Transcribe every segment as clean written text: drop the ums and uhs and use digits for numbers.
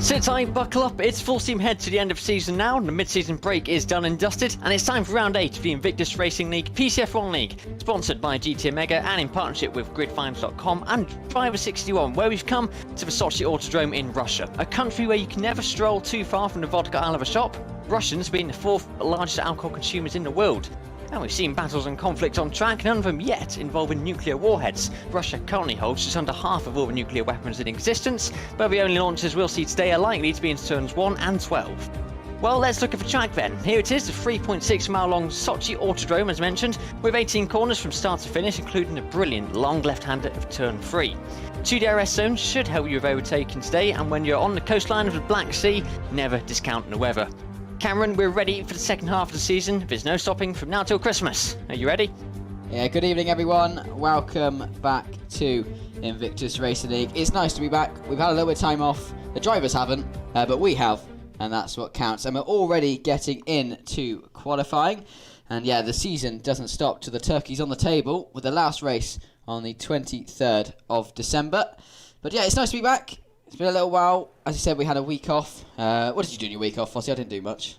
Sit tight, buckle up, it's full steam ahead to the end of season now. The mid-season break is done and dusted, and it's time for round 8 of the Invictus Racing League PCF1 League, sponsored by GT Omega and in partnership with gridfinds.com and Driver61, where we've come to the Sochi Autodrome in Russia, a country where you can never stroll too far from the vodka aisle of a shop, Russians being the 4th largest alcohol consumers in the world. And we've seen battles and conflicts on track, none of them yet involving nuclear warheads. Russia currently holds just under half of all the nuclear weapons in existence, but the only launches we'll see today are likely to be in turns 1 and 12. Well, let's look at the track then. Here it is, the 3.6 mile long Sochi Autodrome as mentioned, with 18 corners from start to finish, including the brilliant long left-hander of turn 3. 2 DRS zones should help you with overtaking today, and when you're on the coastline of the Black Sea, never discount the weather. Cameron, we're ready for the second half of the season. There's no stopping from now till Christmas. Are you ready? Yeah, good evening everyone. Welcome back to Invictus Racing League. It's nice to be back. We've had a little bit of time off. The drivers haven't, but we have, and that's what counts. And we're already getting into qualifying. And yeah, the season doesn't stop till the turkey's on the table, with the last race on the 23rd of December. But yeah, it's nice to be back. It's been a little while. As you said, we had a week off. What did you do in your week off, Fossie? I didn't do much.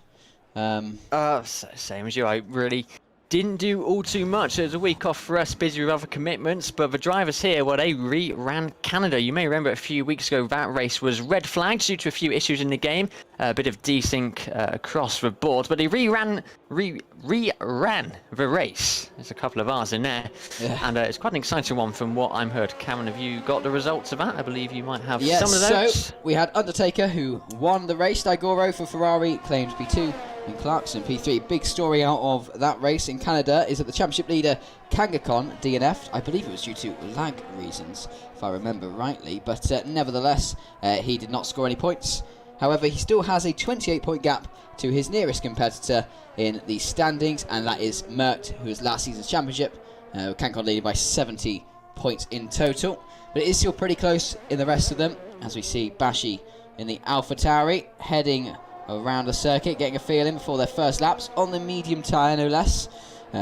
Same as you. I really didn't do all too much. It was a week off for us, busy with other commitments, but the drivers here, well, they re-ran Canada. You may remember a few weeks ago that race was red flagged due to a few issues in the game, a bit of desync across the board, but they re-ran the race. There's a couple of hours in there, and it's quite an exciting one from what I'm heard. Cameron, have you got the results of that? I believe you might have some of those. So we had Undertaker, who won the race. Daigoro for Ferrari claimed P2. And Clarkson P3. Big story out of that race in Canada is that the championship leader Kangakon DNF'd. I believe it was due to lag reasons, if I remember rightly, but nevertheless he did not score any points. However, he still has a 28-point gap to his nearest competitor in the standings, and that is Mert, who is last season's championship. Kangakon leading by 70 points in total, but it is still pretty close in the rest of them, as we see Bashi in the AlphaTauri heading around the circuit, getting a feel in before their first laps on the medium tyre, no less.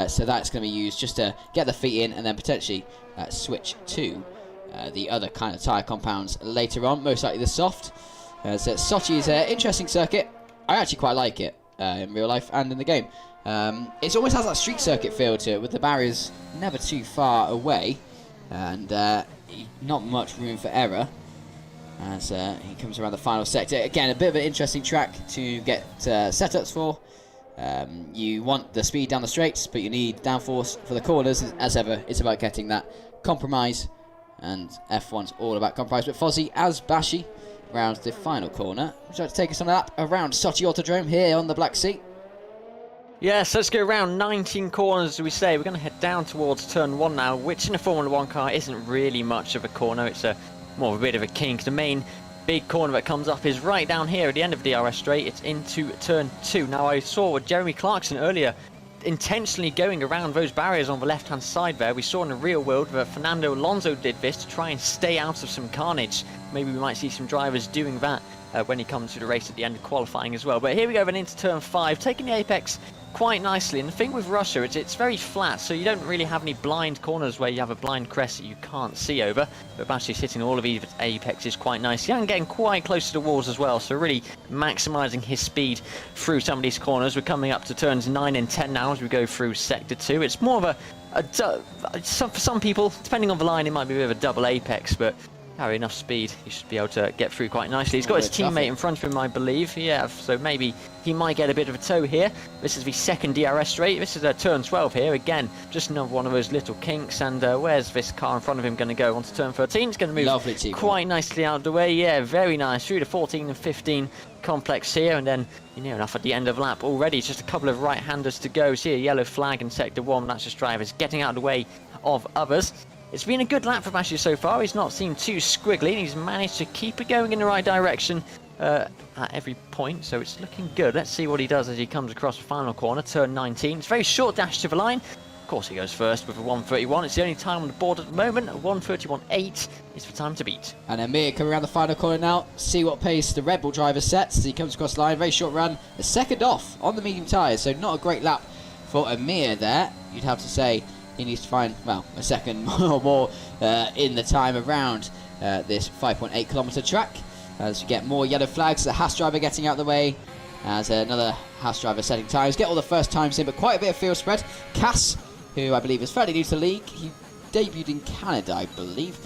So that's going to be used just to get the feet in and then potentially switch to the other kind of tyre compounds later on, most likely the soft. So Sochi is an interesting circuit. I actually quite like it in real life and in the game. It almost has that street circuit feel to it, with the barriers never too far away and not much room for error as he comes around the final sector. Again, a bit of an interesting track to get setups for. You want the speed down the straights, but you need downforce for the corners. As ever, it's about getting that compromise, and F1's all about compromise. But Fozzie, as Bashi rounds the final corner, would you like to take us on a lap around Sochi Autodrome here on the Black Sea? Yes, let's go around 19 corners, as we say. We're going to head down towards turn 1 now, which in a Formula 1 car isn't really much of a corner. It's more of a bit of a kink. The main big corner that comes up is right down here at the end of DRS straight. It's into turn 2. Now, I saw with Jeremy Clarkson earlier intentionally going around those barriers on the left hand side there. We saw in the real world that Fernando Alonso did this to try and stay out of some carnage. Maybe we might see some drivers doing that when he comes to the race at the end of qualifying as well. But here we go then into turn 5, taking the apex quite nicely. And the thing with Russia is it's very flat, so you don't really have any blind corners where you have a blind crest that you can't see over. But Bashi's hitting all of these apexes quite nicely and getting quite close to the walls as well, so really maximising his speed through some of these corners. We're coming up to turns 9 and 10 now as we go through sector 2. It's more of for some people, depending on the line, it might be a bit of a double apex, but carry enough speed, he should be able to get through quite nicely. He's got his teammate in front of him, I believe. Yeah, so maybe he might get a bit of a tow here. This is the second DRS straight. This is turn 12 here. Again, just another one of those little kinks. And where's this car in front of him going to go? Onto turn 13. It's going to move quite nicely out of the way. Yeah, very nice. Through the 14 and 15 complex here. And then you're near enough at the end of lap already. It's just a couple of right-handers to go. See a yellow flag in sector 1. That's just drivers getting out of the way of others. It's been a good lap for Bashi so far. He's not seemed too squiggly, and he's managed to keep it going in the right direction at every point, so it's looking good. Let's see what he does as he comes across the final corner, turn 19. It's a very short dash to the line. Of course, he goes first with a 1:31. It's the only time on the board at the moment. A 1:31.8 is the time to beat. And Amir coming around the final corner now. See what pace the Red Bull driver sets as he comes across the line. Very short run. A second off on the medium tyres, so not a great lap for Amir there. You'd have to say he needs to find, well, a second or more in the time around this 5.8 kilometre track. as you get more yellow flags. The Haas driver getting out of the way as another Haas driver setting times. Get all the first times in, but quite a bit of field spread. Cass, who I believe is fairly new to the league, he debuted in Canada, I believe,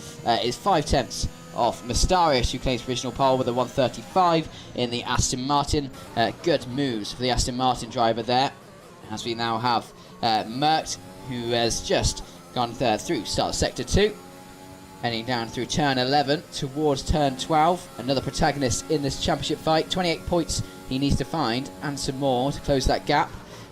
is 5/10 off Mustarius, who claims provisional pole with a 1:35 in the Aston Martin. Good moves for the Aston Martin driver there, as we now have Merckx, who has just gone through start sector 2, heading down through turn 11 towards turn 12. Another protagonist in this championship fight. 28 points he needs to find and some more to close that gap,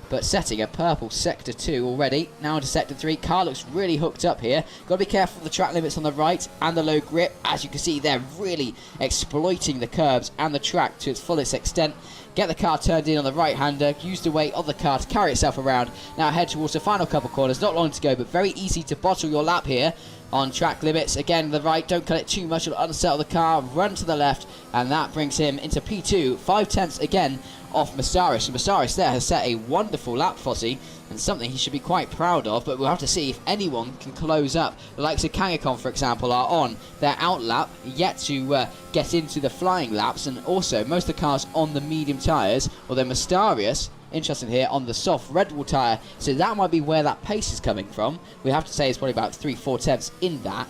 but setting a purple sector 2 already. Now into sector 3. Car looks really hooked up here. Got to be careful of the track limits on the right and the low grip. As you can see, they're really exploiting the curbs and the track to its fullest extent. Get the car turned in on the right-hander, use the weight of the car to carry itself around. Now head towards the final couple corners. Not long to go, but very easy to bottle your lap here on track limits. Again, the right, don't cut it too much, it'll unsettle the car. Run to the left, and that brings him into P2. 5/10 again off Mustarius. And Mustarius there has set a wonderful lap, Fozzie, and something he should be quite proud of, but we'll have to see if anyone can close up. The likes of Kangakon, for example, are on their out lap, yet to get into the flying laps, and also most of the cars on the medium tyres, although Mustarius, interesting here, on the soft Red Bull tyre, so that might be where that pace is coming from. We have to say it's probably about 3-4 tenths in that,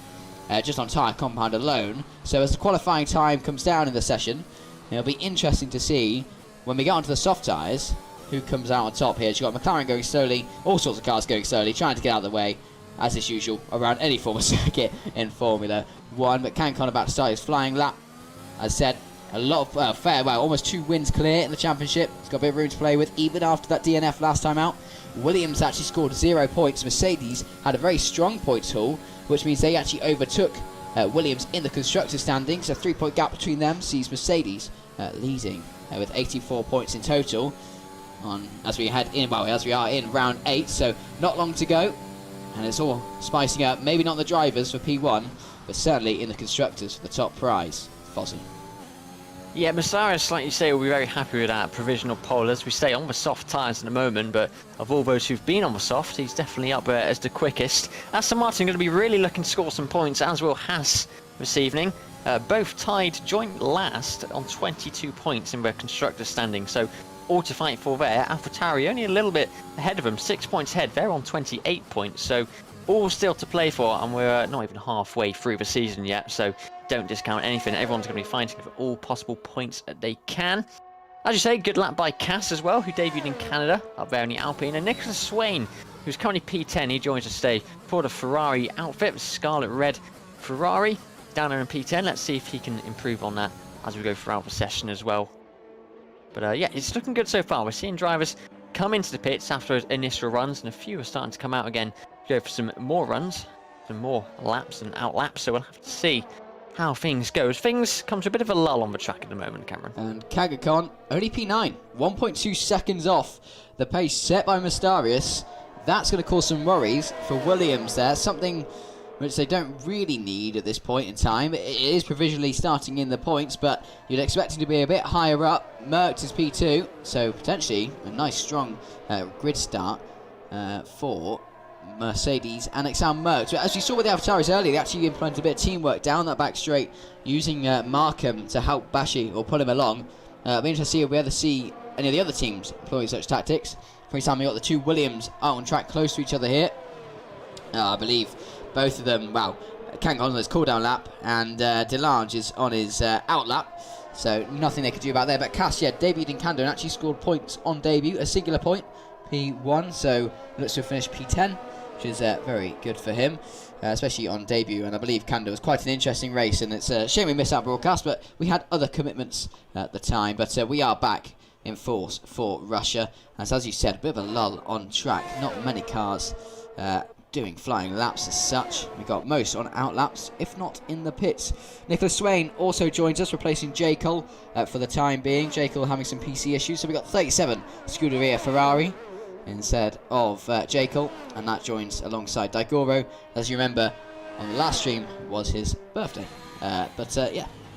just on tyre compound alone. So as the qualifying time comes down in the session, it'll be interesting to see when we get onto the soft tyres who comes out on top here. You've got McLaren going slowly, all sorts of cars going slowly, trying to get out of the way, as is usual, around any form of circuit in Formula 1. But Kangakon about to start his flying lap. As said, a lot of almost 2 wins clear in the championship. He's got a bit of room to play with, even after that DNF last time out. Williams actually scored 0 points. Mercedes had a very strong points haul, which means they actually overtook Williams in the constructors standings. A 3-point gap between them sees Mercedes leading with 84 points in total. As we are in round 8, so not long to go, and it's all spicing up. Maybe not the drivers for P1, but certainly in the constructors for the top prize. Fozzie. Yeah, Mustarius, like you say, will be very happy with that provisional pole. As we say, on the soft tyres in the moment, but of all those who've been on the soft, he's definitely up as the quickest. Aston Martin going to be really looking to score some points, as will Haas this evening. Both tied joint last on 22 points in their constructor standing, so all to fight for there. AlphaTauri only a little bit ahead of them, 6 points ahead. They're on 28 points, so all still to play for, and we're not even halfway through the season yet, so don't discount anything. Everyone's going to be fighting for all possible points that they can. As you say, good lap by Cass as well, who debuted in Canada up there in the Alpine, and Nicholas Swain, who's currently P10. He joins us today for the Ferrari outfit, the scarlet red Ferrari down there in P10. Let's see if he can improve on that as we go throughout the session as well. But yeah, it's looking good so far. We're seeing drivers come into the pits after initial runs, and a few are starting to come out again to go for some more runs, some more laps and out laps. So we'll have to see how things go. As things come to a bit of a lull on the track at the moment, Cameron. And Kangakon only P9, 1.2 seconds off the pace set by Mustarius. That's going to cause some worries for Williams there, something which they don't really need at this point in time. It is provisionally starting in the points, but you'd expect him to be a bit higher up. Merckx is P2, so potentially a nice strong grid start for Mercedes and Alexander Merckx. But as you saw with the AlphaTauris earlier, they actually implemented a bit of teamwork down that back straight, using Markham to help Bashi or pull him along. It'll be interesting to see if we ever see any of the other teams employing such tactics. For example, we've got the 2 Williams out on track close to each other here. I believe both of them, Kangakon on his cool-down lap, and Delange is on his out lap, so nothing they could do about there. But Cass, debuted in Canada and actually scored points on debut, a singular point, P1, so looks to have finished P10, which is very good for him, especially on debut. And I believe Canada was quite an interesting race, and it's a shame we missed out broadcast, but we had other commitments at the time. But we are back in force for Russia, as you said, a bit of a lull on track, not many cars doing flying laps as such. We got most on out laps, if not in the pits. Nicholas Swain also joins us, replacing J. Cole for the time being. J. Cole having some PC issues, so we got 37 Scuderia Ferrari instead of J. Cole, and that joins alongside Daigoro. As you remember, on the last stream was his birthday, but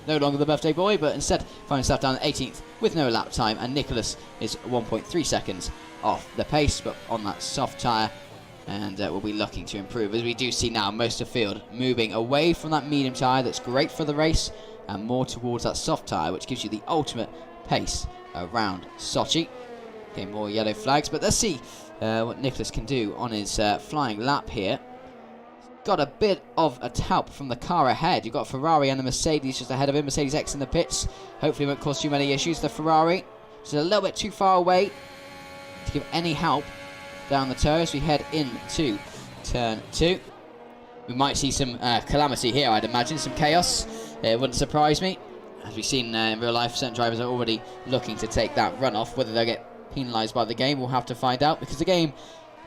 no longer the birthday boy, but instead finding himself down at 18th with no lap time, and Nicholas is 1.3 seconds off the pace, but on that soft tyre, and we'll be looking to improve, as we do see now most of the field moving away from that medium tyre. That's great for the race, and more towards that soft tyre, which gives you the ultimate pace around Sochi. Okay, more yellow flags, but let's see what Nicholas can do on his flying lap here. Got a bit of a help from the car ahead. You've got Ferrari and the Mercedes just ahead of him. Mercedes X in the pits. Hopefully it won't cause too many issues. The Ferrari is a little bit too far away to give any help down the tow as we head into turn 2. We might see some calamity here, I'd imagine, some chaos. It wouldn't surprise me. As we've seen in real life, certain drivers are already looking to take that run off. Whether they'll get penalised by the game, we'll have to find out, because the game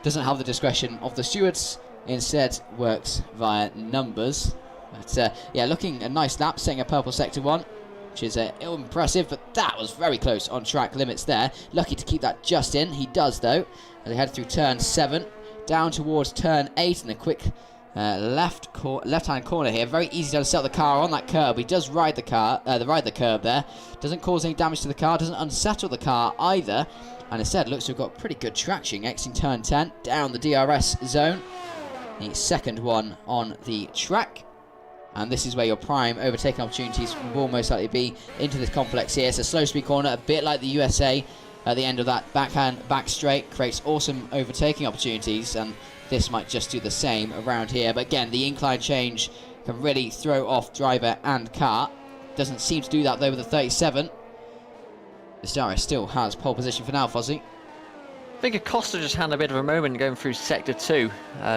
doesn't have the discretion of the stewards. Instead works via numbers. But yeah, looking a nice lap, setting a purple sector 1, which is impressive, but that was very close on track limits there. Lucky to keep that just in. He does, though, as they head through turn 7 down towards turn 8, and a quick left-hand corner here. Very easy to set the car on that curb. He does ride the curb there. Doesn't cause any damage to the car, doesn't unsettle the car either, and instead looks to have got pretty good traction. Exiting turn 10 down the DRS zone. The second one on the track, and this is where your prime overtaking opportunities will most likely be into this complex here. It's a slow speed corner, a bit like the USA at the end of that backhand back straight, creates awesome overtaking opportunities, and this might just do the same around here. But again, the incline change can really throw off driver and car. Doesn't seem to do that though with the 37. Vistara still has pole position for now, Fozzie. I think Acosta just had a bit of a moment going through sector 2.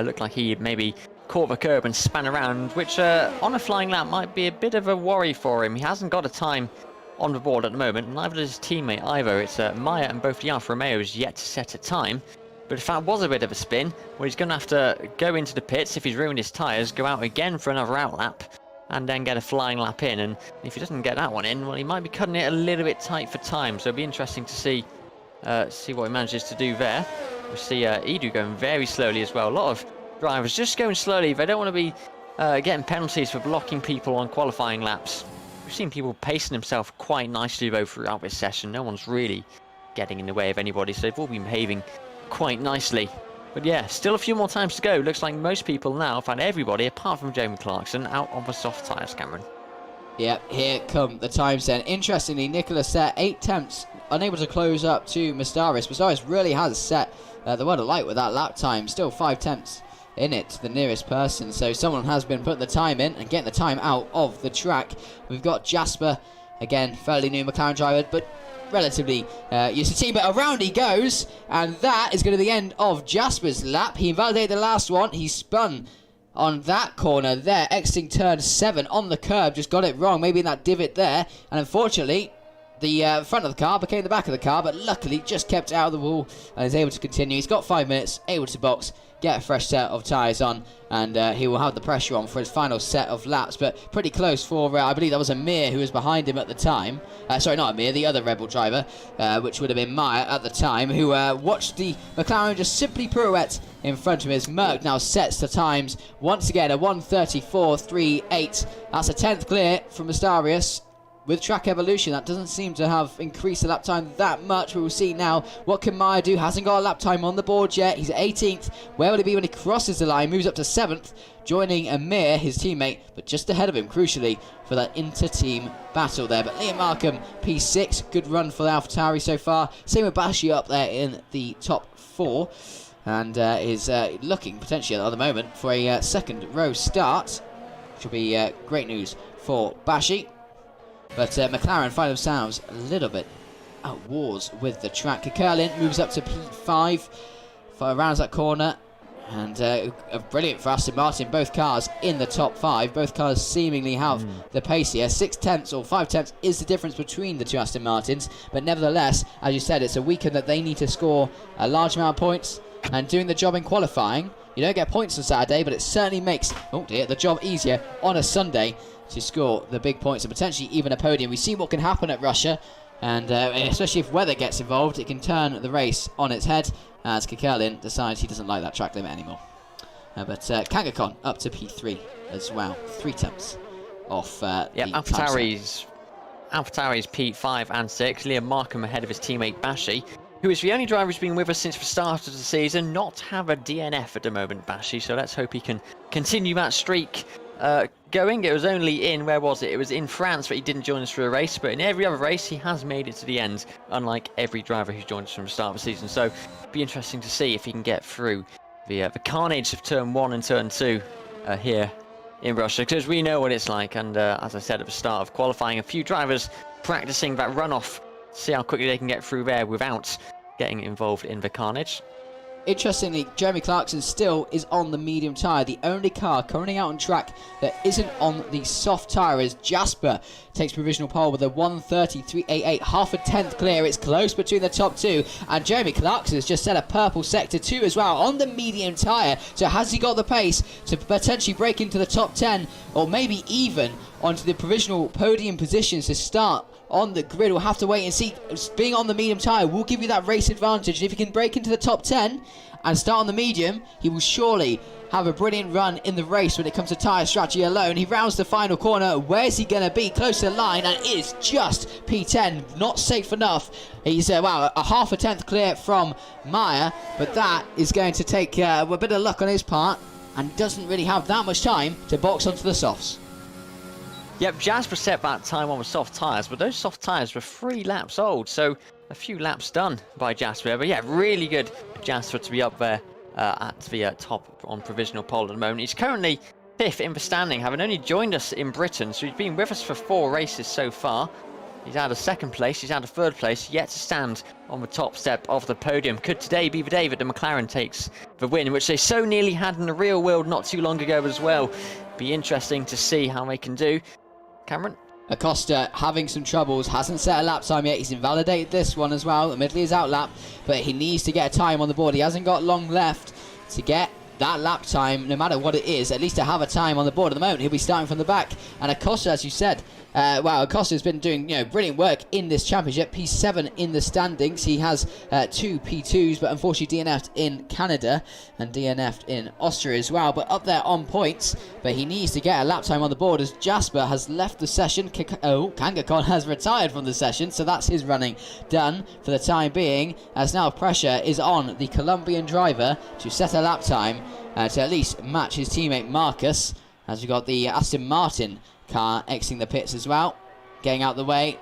Looked like he maybe caught the curb and span around, which on a flying lap might be a bit of a worry for him. He hasn't got a time on the board at the moment, neither does his teammate either. It's Maya and both the Alfa Romeos yet to set a time. But if that was a bit of a spin, well, he's going to have to go into the pits if he's ruined his tyres, go out again for another out lap, and then get a flying lap in. And if he doesn't get that one in, well, he might be cutting it a little bit tight for time. So it'll be interesting to see what he manages to do there. We see Edu going very slowly as well. A lot of drivers just going slowly. They don't want to be getting penalties for blocking people on qualifying laps. We've seen people pacing themselves quite nicely though throughout this session. No one's really getting in the way of anybody, so they've all been behaving quite nicely. But yeah, still a few more times to go. Looks like most people now, find everybody apart from Jamie Clarkson, out on the soft tyres, Cameron. Yeah, here come the times then. Interestingly, Nicholas set 8 attempts, unable to close up to Mustaris. Mustaris really has set the world alight with that lap time. Still 5 attempts in it to the nearest person. So someone has been putting the time in and getting the time out of the track. We've got Jasper, again, fairly new McLaren driver, but relatively used to team. But around he goes, and that is going to be the end of Jasper's lap. He invalidated the last one. He spun on that corner there, exiting turn 7 on the curb. Just got it wrong, maybe in that divot there. And unfortunately, the front of the car became the back of the car, but luckily just kept out of the wall and is able to continue. He's got 5 minutes, able to box, get a fresh set of tyres on, and he will have the pressure on for his final set of laps. But pretty close for, I believe that was Amir who was behind him at the time. Sorry, not Amir, the other Rebel driver, which would have been Maya at the time, who watched the McLaren just simply pirouette in front of him. As Merck now sets the times once again, a 1:34.38. That's a 10th clear from Astarius. With track evolution, that doesn't seem to have increased the lap time that much. We will see now, what can Maya do? Hasn't got a lap time on the board yet. He's at 18th. Where will he be when he crosses the line? Moves up to 7th, joining Amir, his teammate, but just ahead of him, crucially, for that inter-team battle there. But Liam Markham, P6, good run for the AlphaTauri so far. Same with Bashi up there in the top 4, and is looking potentially at the moment for a second row start, which will be great news for Bashi. But McLaren find themselves a little bit at wars with the track. Kerlin moves up to P5, rounds that corner, and brilliant for Aston Martin. Both cars in the top 5. Both cars seemingly have the pace here. 6 tenths or 5 tenths is the difference between the two Aston Martins. But nevertheless, as you said, it's a weekend that they need to score a large amount of points. And doing the job in qualifying, you don't get points on Saturday, but it certainly makes the job easier on a Sunday to score the big points and potentially even a podium. We see what can happen at Russia, and especially if weather gets involved, it can turn the race on its head as Kekelin decides he doesn't like that track limit anymore. But Kangakon up to P3 as well, 3 tenths off the AlphaTauri's P5 and 6. Liam Markham ahead of his teammate Bashi, who is the only driver who's been with us since the start of the season, not have a DNF at the moment, Bashi, so let's hope he can continue that streak. going. It was only in, where was it? It was in France, but he didn't join us for a race. But in every other race, he has made it to the end, unlike every driver who's joined us from the start of the season. So it'll be interesting to see if he can get through the carnage of turn 1 and turn 2 here in Russia, because we know what it's like. And as I said at the start of qualifying, a few drivers practicing that runoff, see how quickly they can get through there without getting involved in the carnage. Interestingly, Jeremy Clarkson still is on the medium tyre. The only car currently out on track that isn't on the soft tyre is Jasper. Takes provisional pole with a 1:33.88, half a tenth clear. It's close between the top two, and Jeremy Clarkson has just set a purple sector 2 as well on the medium tyre. So has he got the pace to potentially break into the top 10, or maybe even onto the provisional podium positions to start on the grid? We'll have to wait and see. Being on the medium tyre will give you that race advantage, and if he can break into the top 10 and start on the medium, he will surely have a brilliant run in the race when it comes to tyre strategy alone. He rounds the final corner. Where's he going to be? Close to the line, and it is just P10. Not safe enough. He's a half a tenth clear from Meyer, but that is going to take a bit of luck on his part, and doesn't really have that much time to box onto the softs. Yep, Jasper set that time on with soft tyres, but those soft tyres were 3 laps old, so a few laps done by Jasper. But yeah, really good Jasper to be up there at the top on provisional pole at the moment. He's currently 5th in the standing, having only joined us in Britain, so he's been with us for 4 races so far. He's had a 2nd place, he's had a 3rd place, yet to stand on the top step of the podium. Could today be the day that the McLaren takes the win, which they so nearly had in the real world not too long ago as well. Be interesting to see how they can do. Cameron? Acosta having some troubles, hasn't set a lap time yet. He's invalidated this one as well. Admittedly is out lap, but he needs to get a time on the board. He hasn't got long left to get that lap time, no matter what it is, at least to have a time on the board. At the moment, he'll be starting from the back. And Acosta, as you said, Acosta's been doing brilliant work in this championship. P7 in the standings. He has 2 P2s, but unfortunately DNF'd in Canada and DNF'd in Austria as well. But up there on points, but he needs to get a lap time on the board as Jasper has left the session. Kangakon has retired from the session, so that's his running done for the time being, as now pressure is on the Colombian driver to set a lap time to at least match his teammate Marcus, as we've got the Aston Martin car exiting the pits as well, getting out the way,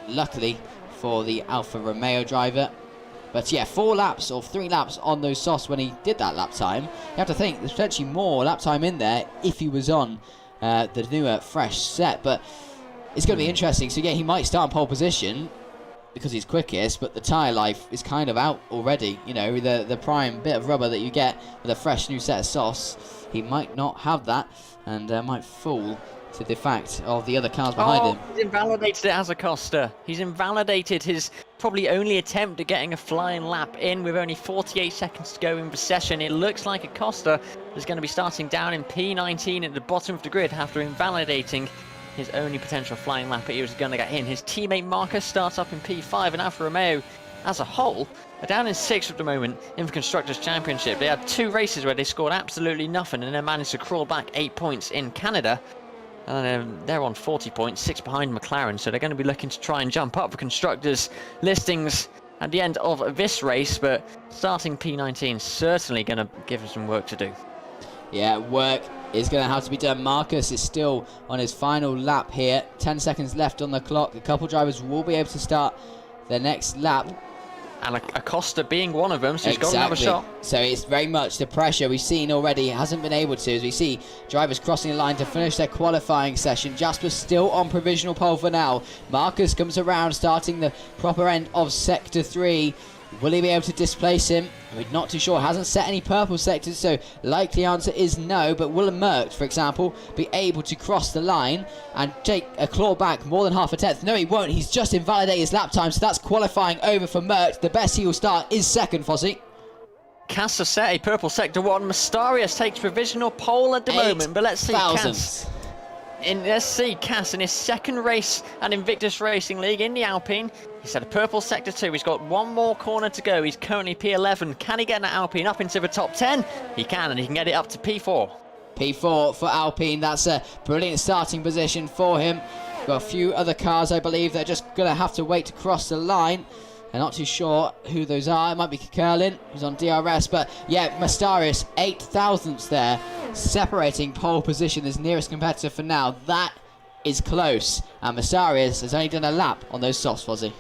luckily for the Alfa Romeo driver. But yeah, 4 laps or 3 laps on those softs when he did that lap time. You have to think there's potentially more lap time in there if he was on the newer fresh set, but it's going to be interesting. So yeah, he might start in pole position because he's quickest, but the tyre life is kind of out already. The prime bit of rubber that you get with a fresh new set of softs, he might not have that, and might fall to the fact of the other cars behind him. He's invalidated it as Acosta. He's invalidated his probably only attempt at getting a flying lap in with only 48 seconds to go in the session. It looks like Acosta is going to be starting down in P19 at the bottom of the grid after invalidating his only potential flying lap that he was going to get in. His teammate Marcus starts up in P5, and Alfa Romeo as a whole are down in 6th at the moment in the Constructors' Championship. They had 2 races where they scored absolutely nothing and then managed to crawl back 8 points in Canada. And they're on 40 points, 6 behind McLaren, so they're going to be looking to try and jump up the Constructors' listings at the end of this race, but starting P19 certainly going to give them some work to do. Yeah, work is going to have to be done. Marcus is still on his final lap here. 10 seconds left on the clock. A couple drivers will be able to start their next lap. And Acosta being one of them, so he's got another shot. So it's very much the pressure we've seen already. Hasn't been able to, as we see drivers crossing the line to finish their qualifying session. Jasper's still on provisional pole for now. Marcus comes around, starting the proper end of Sector 3. Will he be able to displace him? We're not too sure. Hasn't set any purple sectors, so likely answer is no. But will Merckx, for example, be able to cross the line and take a claw back more than half a tenth? No, he won't. He's just invalidated his lap time, so that's qualifying over for Merckx. The best he will start is 2nd, Fossey. Cass has set a purple sector 1. Mastarius takes provisional pole at the moment, but let's see Cass. Let's see Cass in his 2nd race at Invictus Racing League in the Alpine. He's had a purple sector 2. He's got 1 more corner to go. He's currently P11. Can he get that Alpine up into the top 10? He can, and he can get it up to P4. P4 for Alpine. That's a brilliant starting position for him. Got a few other cars, I believe, that are just going to have to wait to cross the line. I'm not too sure who those are. It might be Kerlin, who's on DRS, but yeah, Mastarius, 8 thousandths there. separating pole position as nearest competitor for now. That is close, and Masarius has only done a lap on those softs, Fozzie.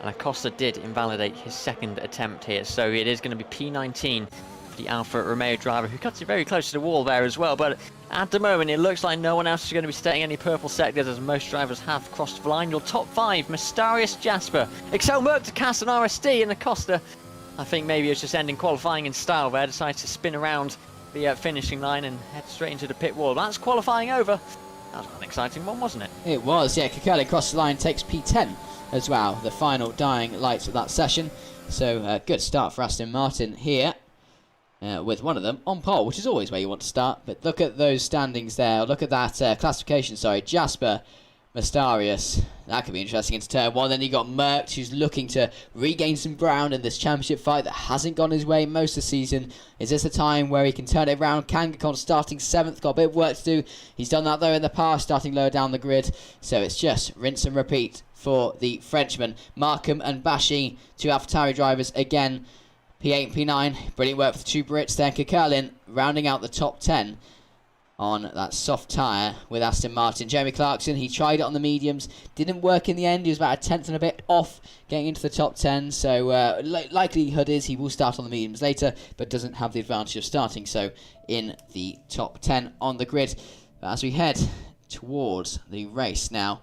And Acosta did invalidate his second attempt here, so it is going to be P19 for the Alfa Romeo driver, who cuts it very close to the wall there as well. But at the moment, it looks like no one else is going to be staying any purple sectors, as most drivers have crossed the line. Your top 5, Mastarius, Jasper, Excel Merc to cast an RSD, and Acosta, I think maybe it's just ending qualifying in style there, decides to spin around the finishing line and head straight into the pit wall. That's qualifying over. That was an exciting one, wasn't it? It was, yeah. Kekele across the line, takes P10 as well, the final dying lights of that session. So good start for Aston Martin here, with one of them on pole, which is always where you want to start. But look at those standings there. Look at that classification, sorry. Jasper, Mastarius. That could be interesting into turn 1. Then you got Merckx, who's looking to regain some ground in this championship fight that hasn't gone his way most of the season. Is this a time where he can turn it around? Kangakon starting 7th, got a bit of work to do. He's done that though in the past, starting lower down the grid. So it's just rinse and repeat for the Frenchman. Markham and Bashi, 2 AlphaTauri drivers again. P8 and P9, brilliant work for the two Brits. Then Kekalin rounding out the top 10 on that soft tyre with Aston Martin. Jeremy Clarkson, he tried it on the mediums, didn't work in the end. He was about a tenth and a bit off getting into the top 10, so likelihood is he will start on the mediums later, but doesn't have the advantage of starting so in the top 10 on the grid. But as we head towards the race now,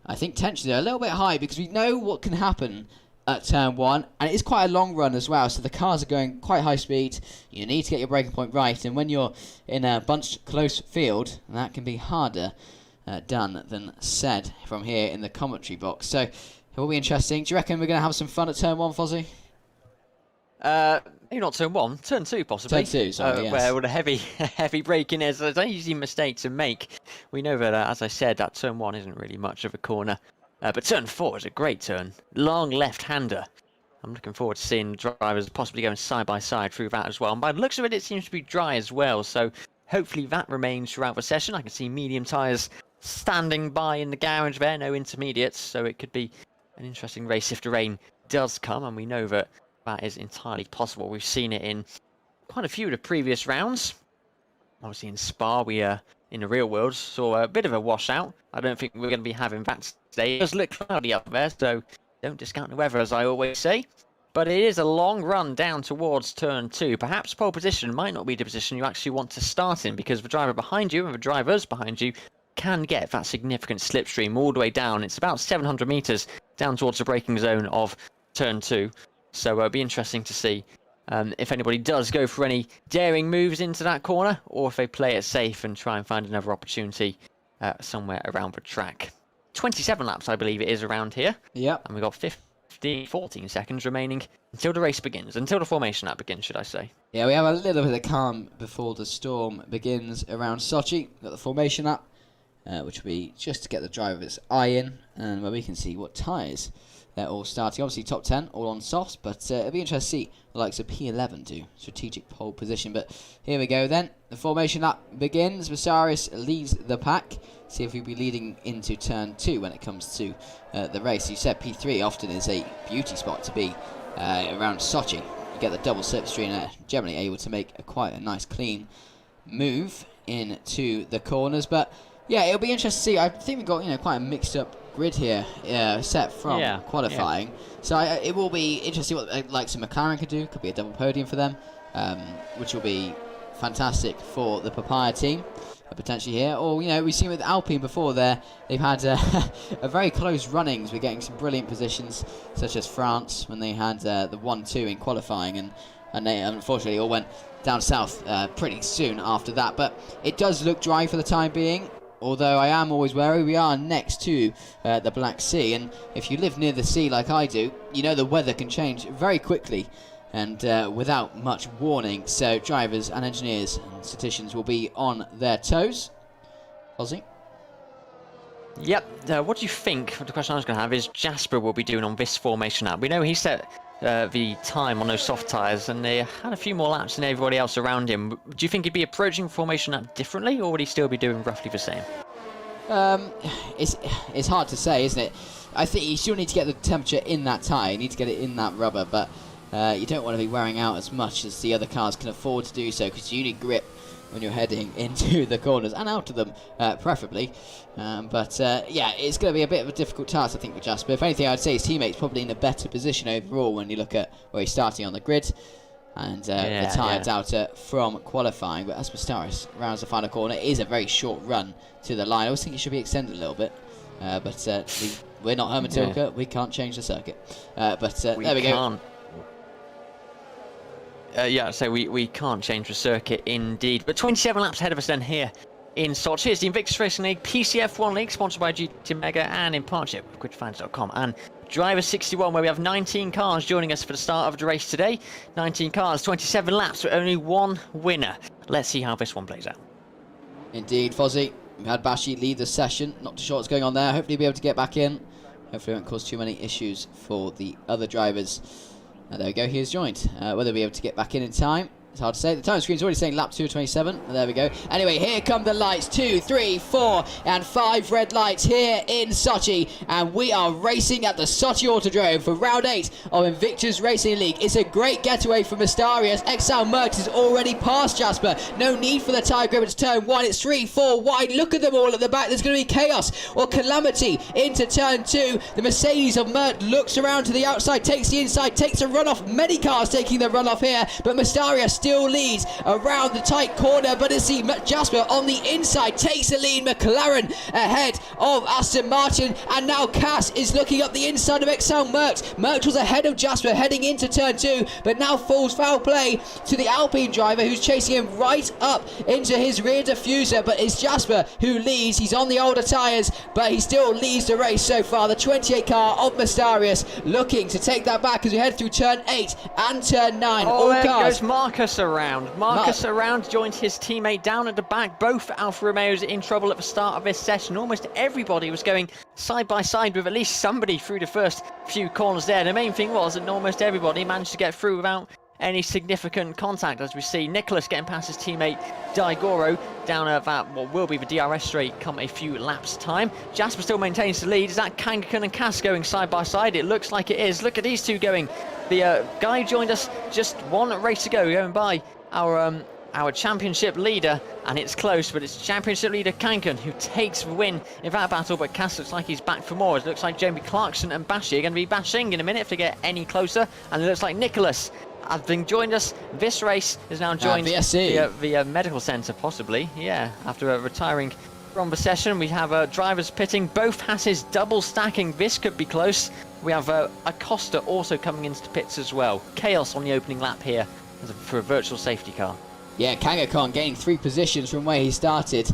I think tensions are a little bit high because we know what can happen at turn 1, and it is quite a long run as well, so the cars are going quite high speed. You need to get your braking point right, and when you're in a bunched close field, that can be harder done than said from here in the commentary box. So it will be interesting. Do you reckon we're going to have some fun at turn 1, Fozzie? Maybe not turn 1, turn 2 possibly. Turn 2, sorry, yes. Where with a heavy braking is an easy mistake to make. We know that, as I said, that turn 1 isn't really much of a corner. But turn 4 is a great turn. Long left-hander. I'm looking forward to seeing drivers possibly going side by side through that as well. And by the looks of it, it seems to be dry as well. So hopefully that remains throughout the session. I can see medium tyres standing by in the garage there, no intermediates. So it could be an interesting race if the rain does come. And we know that that is entirely possible. We've seen it in quite a few of the previous rounds. Obviously in Spa, we in the real world saw a bit of a washout. I don't think we're going to be having that today. It does look cloudy up there, so don't discount the weather, as I always say. But it is a long run down towards turn 2. Perhaps pole position might not be the position you actually want to start in, because the driver behind you and the drivers behind you can get that significant slipstream all the way down. It's about 700 metres down towards the braking zone of turn 2. So it'll be interesting to see if anybody does go for any daring moves into that corner, or if they play it safe and try and find another opportunity somewhere around the track. 27 laps, I believe it is, around here. Yep. And we've got 14 seconds remaining until the race begins, until the formation lap begins, should I say. Yeah, we have a little bit of calm before the storm begins around Sochi. We've got the formation lap, which will be just to get the driver's eye in, and where we can see what tyres they're all starting. Obviously top 10 all on softs, but it'll be interesting to see the likes of P11 do strategic pole position. But here we go then. The formation lap begins. Visaris leads the pack. See if he'll be leading into turn 2 when it comes to the race. You said P3 often is a beauty spot to be around Sochi. You get the double slipstream and generally able to make quite a nice clean move into the corners. But yeah, it'll be interesting to see. I think we've got quite a mixed up grid here, set from qualifying. Yeah. So it will be interesting what like some McLaren could do. Could be a double podium for them, which will be fantastic for the Papaya team potentially here. Or we've seen with Alpine before there, they've had a very close runnings. We're getting some brilliant positions, such as France when they had the 1-2 in qualifying, and they unfortunately all went down south pretty soon after that. But it does look dry for the time being. Although I am always wary, we are next to the Black Sea, and if you live near the sea like I do, the weather can change very quickly and without much warning. So drivers and engineers and statisticians will be on their toes. Ozzy? Yep. What do you think? The question I was going to have is Jasper will be doing on this formation lap. We know he set the time on those soft tyres, and they had a few more laps than everybody else around him. Do you think he'd be approaching formation lap differently, or would he still be doing roughly the same? It's hard to say, isn't it? I think you still need to get the temperature in that tyre. You need to get it in that rubber, but you don't want to be wearing out as much as the other cars can afford to do so, because you need grip when you're heading into the corners and out of them, preferably. Yeah, it's going to be a bit of a difficult task, I think, for Jasper. If anything, I'd say his teammate's probably in a better position overall when you look at where he's starting on the grid and the tyre doubter from qualifying. But as Mustaris rounds the final corner, it is a very short run to the line. I always think it should be extended a little bit, we're not Herman Tilke, we can't change the circuit. There we go. So we can't change the circuit indeed. But 27 laps ahead of us then here in Sochi. It's the Invictus Racing League, PCF1 League, sponsored by GT Mega and in partnership with QuidFans.com. And Driver 61, where we have 19 cars joining us for the start of the race today. 19 cars, 27 laps with only one winner. Let's see how this one plays out. Indeed, Fozzie. We've had Bashi lead the session. Not too sure what's going on there. Hopefully he'll be able to get back in. Hopefully it won't cause too many issues for the other drivers. There we go, he is joined. Whether he'll be able to get back in time, it's hard to say. The time screen's already saying lap 2:27. There we go. Anyway, here come the lights. 2, 3, 4, and 5 red lights here in Sochi. And we are racing at the Sochi Autodrome for round 8 of Invictus Racing League. It's a great getaway from Astarias. Exile Merckx is already past Jasper. No need for the tyre grip. It's turn 1. It's 3, 4 wide. Look at them all at the back. There's going to be chaos or calamity into turn 2. The Mercedes of Mert looks around to the outside, takes the inside, takes a runoff. Many cars taking the runoff here, but Mastarias still leads around the tight corner, but it's Jasper on the inside takes the lead. McLaren ahead of Aston Martin, and now Cass is looking up the inside of Exile Merckx. Merckx was ahead of Jasper heading into turn 2, but now falls foul play to the Alpine driver who's chasing him right up into his rear diffuser, but it's Jasper who leads. He's on the older tyres, but he still leads the race so far. The 28 car of Mastarias looking to take that back as we head through turn 8 and turn 9. All there goes Marcus around. Marcus around joins his teammate down at the back. Both Alfa Romeos in trouble at the start of this session. Almost everybody was going side by side with at least somebody through the first few corners there. The main thing was that almost everybody managed to get through without any significant contact, as we see Nicholas getting past his teammate Daigoro down at that what will be the DRS straight come a few laps time. Jasper still maintains the lead. Is that Kangakan and Cass going side by side? It looks like it is. Look at these two going. The guy joined us just one race ago, going by our championship leader, and it's close, but it's championship leader Kankan who takes the win in that battle. But Cass looks like he's back for more. It looks like Jamie Clarkson and Bashi are going to be bashing in a minute if they get any closer, and it looks like Nicholas has been joined us. This race is now joined the medical centre, possibly. Yeah, after retiring from the session, we have drivers pitting. Both Hasses double stacking. This could be close. We have Acosta also coming into the pits as well. Chaos on the opening lap here for a virtual safety car. Yeah, Kangakan gaining 3 positions from where he started.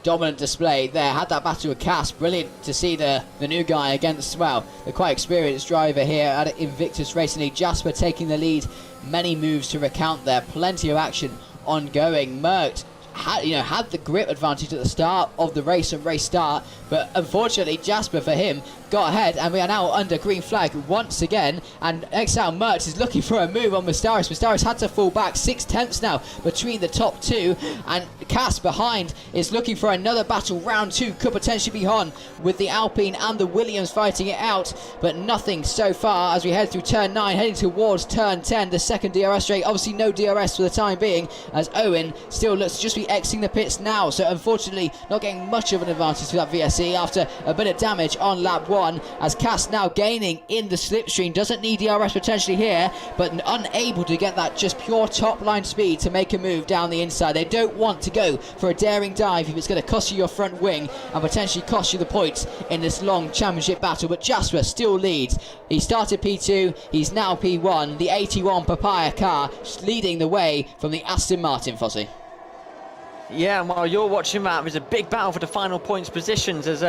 Dominant display there. Had that battle with Cass. Brilliant to see the new guy against, well, the quite experienced driver here at Invictus Racing League. Jasper taking the lead. Many moves to recount there. Plenty of action ongoing. Merckx had the grip advantage at the start of the race and race start, but unfortunately Jasper for him got ahead, and we are now under green flag once again, and Exile Merckx is looking for a move on Mustaris. Mustaris had to fall back 6/10 now between the top 2, and Cass behind is looking for another battle. Round 2 could potentially be on with the Alpine and the Williams fighting it out, but nothing so far as we head through turn 9 heading towards turn 10, the second DRS straight. Obviously no DRS for the time being, as Owen still looks to just be exiting the pits now, so unfortunately not getting much of an advantage to that VSE after a bit of damage on lap 1, as Cass now gaining in the slipstream. Doesn't need DRS potentially here, but unable to get that just pure top line speed to make a move down the inside. They don't want to go for a daring dive if it's going to cost you your front wing and potentially cost you the points in this long championship battle. But Jasper still leads. He started P2, he's now P1. The 81 Papaya car leading the way from the Aston Martin, Fossey. Yeah, and while you're watching that, there's a big battle for the final points positions as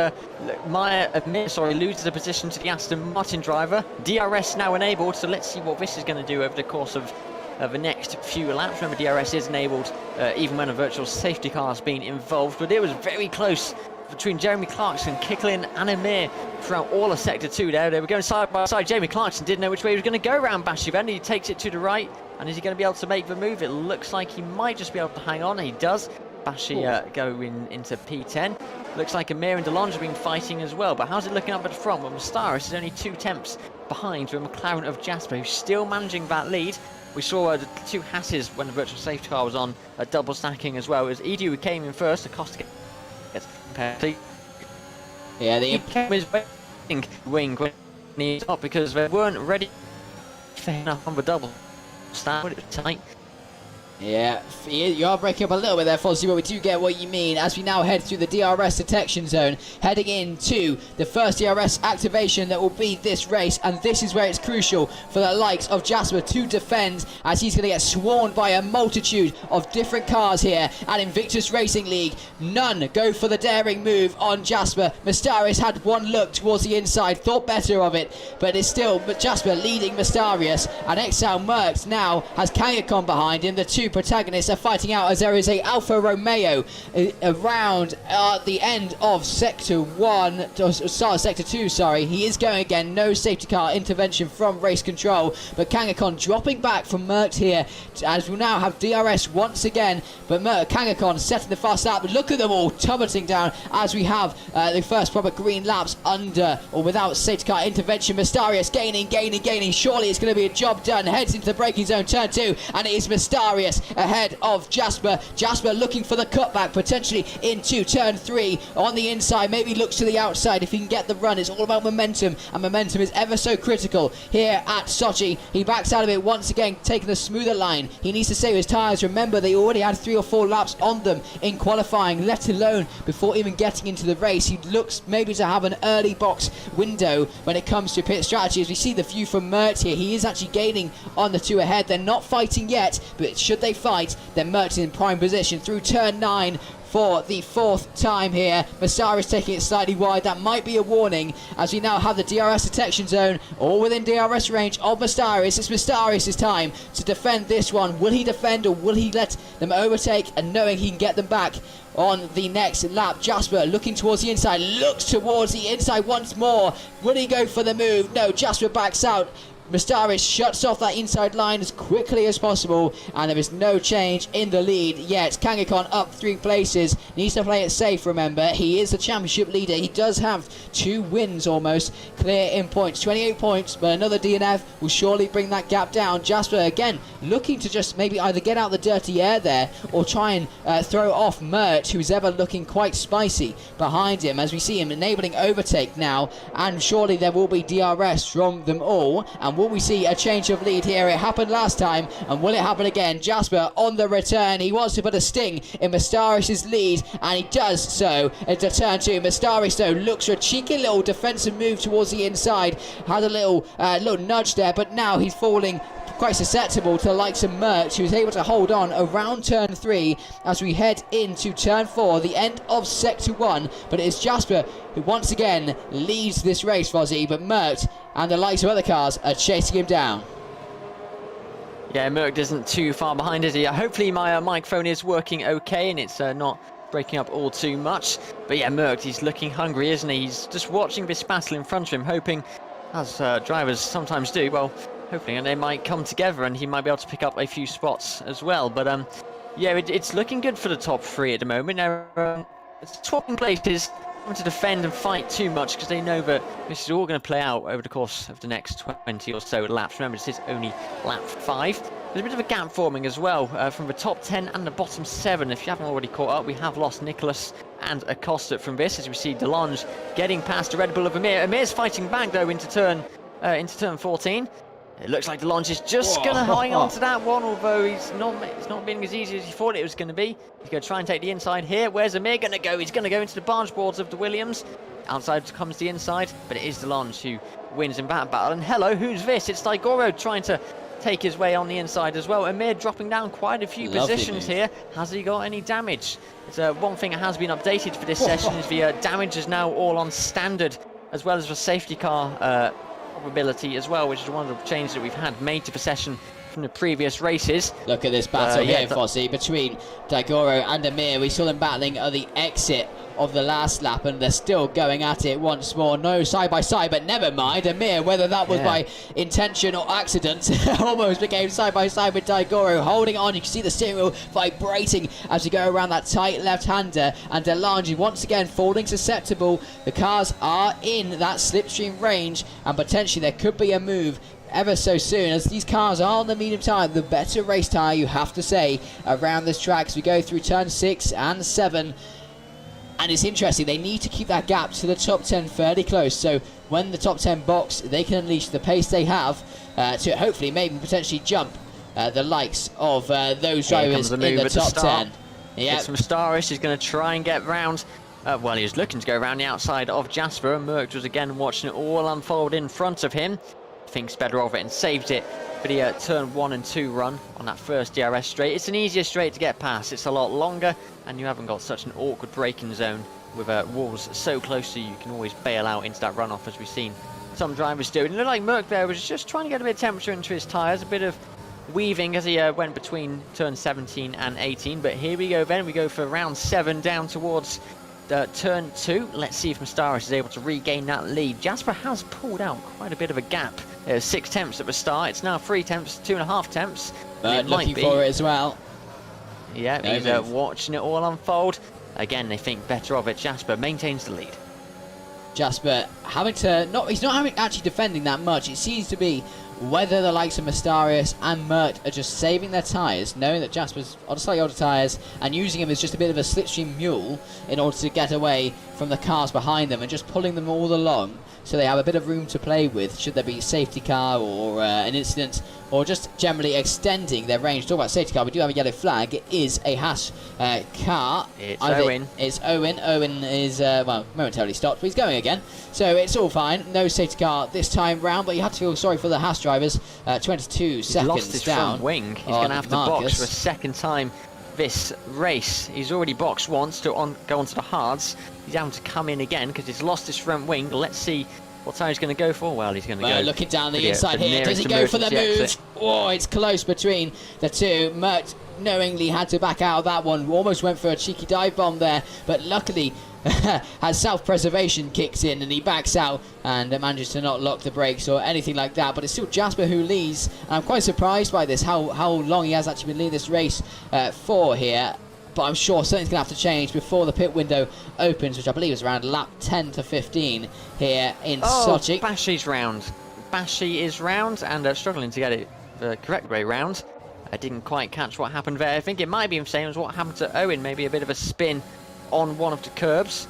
Meyer loses the position to the Aston Martin driver. DRS now enabled, so let's see what this is going to do over the course of the next few laps. Remember, DRS is enabled even when a virtual safety car has been involved, but it was very close between Jeremy Clarkson, Kicklin and Amir throughout all of Sector 2 there. They were going side by side. Jamie Clarkson didn't know which way he was going to go around Bashi. Then he takes it to the right, and is he going to be able to make the move? It looks like he might just be able to hang on, and he does. Bashi going into P10. Looks like Amir and DeLonge have been fighting as well, but how's it looking up at the front? Well, Mustaris is only 2 tenths behind with McLaren of Jasper, who's still managing that lead. We saw the two Hasses when the virtual safety car was on, double stacking as well. It was Edu who came in first, Acosta gets penalty. Yeah, He came his wing when he stopped because they weren't ready for enough on the double stack, but it was tight. Yeah, you are breaking up a little bit there, Fozzie, but we do get what you mean as we now head through the DRS detection zone, heading into the first DRS activation that will be this race, and this is where it's crucial for the likes of Jasper to defend, as he's going to get swarmed by a multitude of different cars here at Invictus Racing League. None go for the daring move on Jasper. Mystarius had one look towards the inside, thought better of it, but it's still Jasper leading Mystarius, and Exile Merckx now has Kangakon behind him. The two protagonists are fighting out as there is a Alfa Romeo around the end of Sector 1, start of Sector 2, sorry. He is going again, no safety car intervention from race control, but Kangakon dropping back from Merckx here, as we'll now have DRS once again, but Kangakon setting the fast lap. Look at them all tummeting down as we have the first proper green laps under or without safety car intervention. Mystarius gaining, surely it's going to be a job done, heads into the braking zone, turn 2, and it is Mystarius ahead of Jasper. Jasper looking for the cutback, potentially into turn 3 on the inside, maybe looks to the outside if he can get the run. It's all about momentum, and momentum is ever so critical here at Sochi. He backs out of it once again, taking the smoother line. He needs to save his tyres. Remember, they already had 3 or 4 laps on them in qualifying, let alone before even getting into the race. He looks maybe to have an early box window when it comes to pit strategy. As we see the view from Merckx here, he is actually gaining on the 2 ahead. They're not fighting yet, but should they fight, then Merckx in prime position through turn 9 for the 4th time here. Mystarius taking it slightly wide. That might be a warning, as we now have the DRS detection zone all within DRS range of Mystarius. It's Mystarius' time to defend this one. Will he defend, or will he let them overtake, and knowing he can get them back on the next lap? Jasper looking towards the inside, looks towards the inside once more. Will he go for the move? No, Jasper backs out. Mystarius shuts off that inside line as quickly as possible, and there is no change in the lead yet. Kangakon up 3 places, needs to play it safe. Remember, he is the championship leader. He does have 2 wins almost clear in points, 28 points, but another DNF will surely bring that gap down. Jasper again looking to just maybe either get out the dirty air there or try and throw off Merckx, who's ever looking quite spicy behind him, as we see him enabling overtake now, and surely there will be DRS from them all. And will we see a change of lead here? It happened last time, and will it happen again? Jasper on the return. He wants to put a sting in Mystarius' lead, and he does so into turn 2. Mystarius, though, looks for a cheeky little defensive move towards the inside. Had a little nudge there, but now he's falling quite susceptible to the likes of Merckx, who's able to hold on around turn 3 as we head into turn 4, the end of Sector 1. But it is Jasper who once again leads this race, Fozzie, but Merckx and the likes of other cars are chasing him down. Yeah, Merckx isn't too far behind, is he? Hopefully my microphone is working okay and it's not breaking up all too much. But yeah, Merckx, he's looking hungry, isn't he? He's just watching this battle in front of him, hoping, as drivers sometimes do, well, hopefully, and they might come together and he might be able to pick up a few spots as well. But yeah, it's looking good for the top 3 at the moment. Now, swapping places, having to defend and fight too much because they know that this is all going to play out over the course of the next 20 or so laps. Remember, this is only lap 5. There's a bit of a gap forming as well from the top 10 and the bottom 7. If you haven't already caught up, we have lost Nicholas and Acosta from this, as we see DeLonge getting past the Red Bull of Amir. Amir's fighting back though into turn 14. It looks like DeLonge is just going to hang on to that one, although it's not being as easy as he thought it was going to be. He's going to try and take the inside here. Where's Amir going to go? He's going to go into the barge boards of the Williams. Outside comes the inside, but it is DeLonge who wins in that battle. And hello, who's this? It's Daigoro trying to take his way on the inside as well. Amir dropping down quite a few positions here. Has he got any damage? It's one thing that has been updated for this session is the damage is now all on standard, as well as the safety car probability as well, which is one of the changes that we've had made to the session from the previous races. Look at this battle here, Fozzie, between Daigoro and Amir. We saw them battling at the exit of the last lap, and they're still going at it once more. No side by side, but never mind. Amir, whether that was by intention or accident, almost became side by side with Daigoro, holding on. You can see the steering wheel vibrating as we go around that tight left-hander, and DeLange once again falling susceptible. The cars are in that slipstream range, and potentially there could be a move ever so soon, as these cars are on the medium tyre, the better race tyre, you have to say, around this track as we go through turn 6 and 7. And it's interesting, they need to keep that gap to the top 10 fairly close, so when the top 10 box, they can unleash the pace they have to hopefully maybe potentially jump the likes of those drivers in the top 10. Yeah, it's from Staris. He's going to try and get round. Well, he was looking to go around the outside of Jasper, and Merckx was again watching it all unfold in front of him. Thinks better of it and saved it for the turn 1 and 2 run on that first DRS straight. It's an easier straight to get past. It's a lot longer, and you haven't got such an awkward braking zone with walls so close to you. You can always bail out into that runoff, as we've seen some drivers do. And it looked like Merck there was just trying to get a bit of temperature into his tyres, a bit of weaving as he went between turn 17 and 18. But here we go then. We go for round 7 down towards turn 2. Let's see if Mustaris is able to regain that lead. Jasper has pulled out quite a bit of a gap. It was 6 tenths at the start. It's now 3 tenths, 2.5 tenths. Looking for it as well. Yeah, no he's watching it all unfold. Again, they think better of it. Jasper maintains the lead. Jasper having to he's not actually defending that much. It seems to be whether the likes of Mystarius and Mert are just saving their tyres, knowing that Jasper's on slightly older tyres, and using him as just a bit of a slipstream mule in order to get away from the cars behind them and just pulling them all along, so they have a bit of room to play with should there be a safety car or an incident, or just generally extending their range. Talk about safety car, we do have a yellow flag. It is a Haas car. It's Owen. It's Owen. Owen is, well, momentarily stopped, but he's going again. So it's all fine. No safety car this time round, but you have to feel sorry for the Haas drivers. 22 seconds lost his down. Front wing. He's going to have to box for a second time this race. He's already boxed once to go onto the hards. He's having to come in again because he's lost his front wing. Let's see what time he's going to go for. Well, he's going to go looking down the inside here. Does he go for the move? Exit. Oh, it's close between the two. Mert knowingly had to back out of that one. Almost went for a cheeky dive bomb there, but luckily has self-preservation kicks in and he backs out and manages to not lock the brakes or anything like that. But it's still Jasper who leads, and I'm quite surprised by this, how long he has actually been leading this race for here. But I'm sure something's going to have to change before the pit window opens, which I believe is around lap 10 to 15 here in Sochi. Bashi's round. Bashi is round and struggling to get it the correct way round. I didn't quite catch what happened there. I think it might be the same as what happened to Owen. Maybe a bit of a spin on one of the curbs.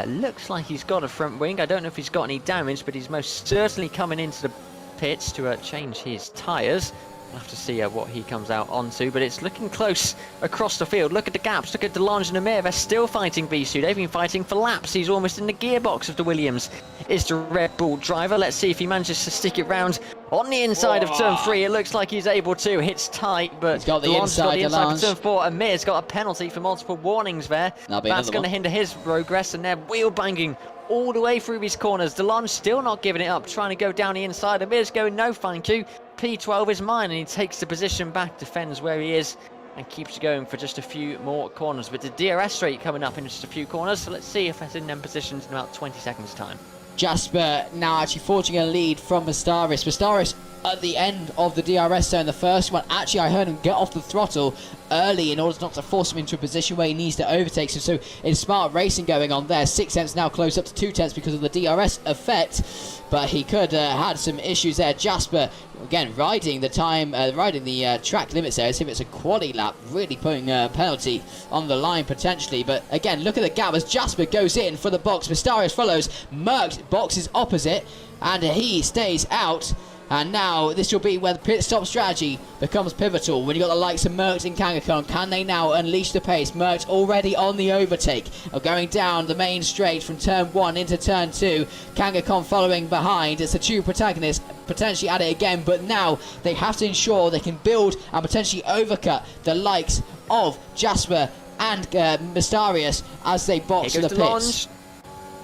Looks like he's got a front wing. I don't know if he's got any damage, but he's most certainly coming into the pits to change his tyres. We'll have to see what he comes out onto, but it's looking close across the field. Look at the gaps. Look at DeLange and Amir. They're still fighting Bisu. They've been fighting for laps. He's almost in the gearbox of the Williams. Is the Red Bull driver. Let's see if he manages to stick it round on the inside of turn 3. It looks like he's able to. Hits tight, but he's got the inside for turn 4. Amir's got a penalty for multiple warnings there. That's going to hinder his progress, and they're wheel banging all the way through these corners. DeLange still not giving it up, trying to go down the inside. Amir's going, no thank you. P12 is mine, and he takes the position back, defends where he is, and keeps going for just a few more corners. But the DRS straight coming up in just a few corners, so let's see if that's in them positions in about 20 seconds time. Jasper now actually forging a lead from Mustaris. Mustaris at the end of the DRS zone, the first one. Actually, I heard him get off the throttle early in order not to force him into a position where he needs to overtake. So it's smart racing going on there. 6 tenths now close up to 2 tenths because of the DRS effect. But he could had some issues there. Jasper again riding the time, riding the track limits there as if it's a quali lap, really putting a penalty on the line potentially. But again, look at the gap as Jasper goes in for the box. Mystarius follows. Merckx boxes opposite, and he stays out. And now this will be where the pit stop strategy becomes pivotal. When you've got the likes of Merckx and Kangakon, can they now unleash the pace? Merckx already on the overtake, going down the main straight from turn 1 into turn 2. Kangakon following behind. It's the two protagonists potentially at it again, but now they have to ensure they can build and potentially overcut the likes of Jasper and Mystarius as they box the pits.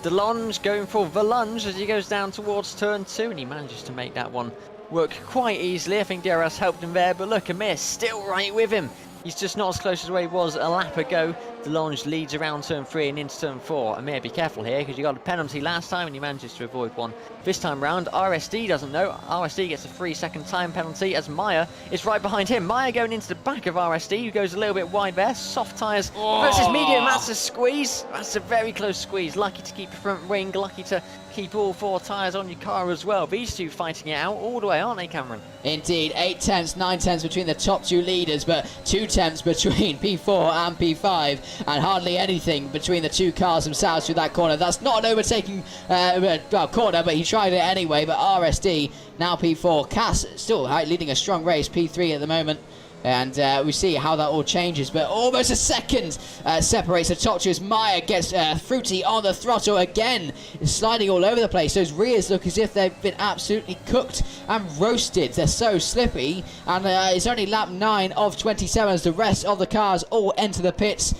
DeLange going for the lunge as he goes down towards turn 2, and he manages to make that one work quite easily. I think DRS helped him there, but look, Amir still right with him. He's just not as close as where he was a lap ago. DeLonge leads around turn 3 and into turn 4. Amir, be careful here because you got a penalty last time and he manages to avoid one this time round. RSD doesn't know. RSD gets a 3-second time penalty as Meyer is right behind him. Meyer going into the back of RSD, who goes a little bit wide there. Soft tyres versus medium. That's a squeeze. That's a very close squeeze. Lucky to keep your front wing. Lucky to keep all 4 tyres on your car as well. These two fighting it out all the way, aren't they, Cameron? Indeed, 8 tenths, 9 tenths between the top 2 leaders, but 2 tenths between P4 and P5, and hardly anything between the 2 cars themselves through that corner. That's not an overtaking corner, but he tried it anyway. But RSD, now P4. Cass still leading a strong race, P3 at the moment. And we see how that all changes, but almost a second separates the top two as Meyer gets Fruity on the throttle again, sliding all over the place. Those rears look as if they've been absolutely cooked and roasted. They're so slippy, and it's only lap 9 of 27 as the rest of the cars all enter the pits.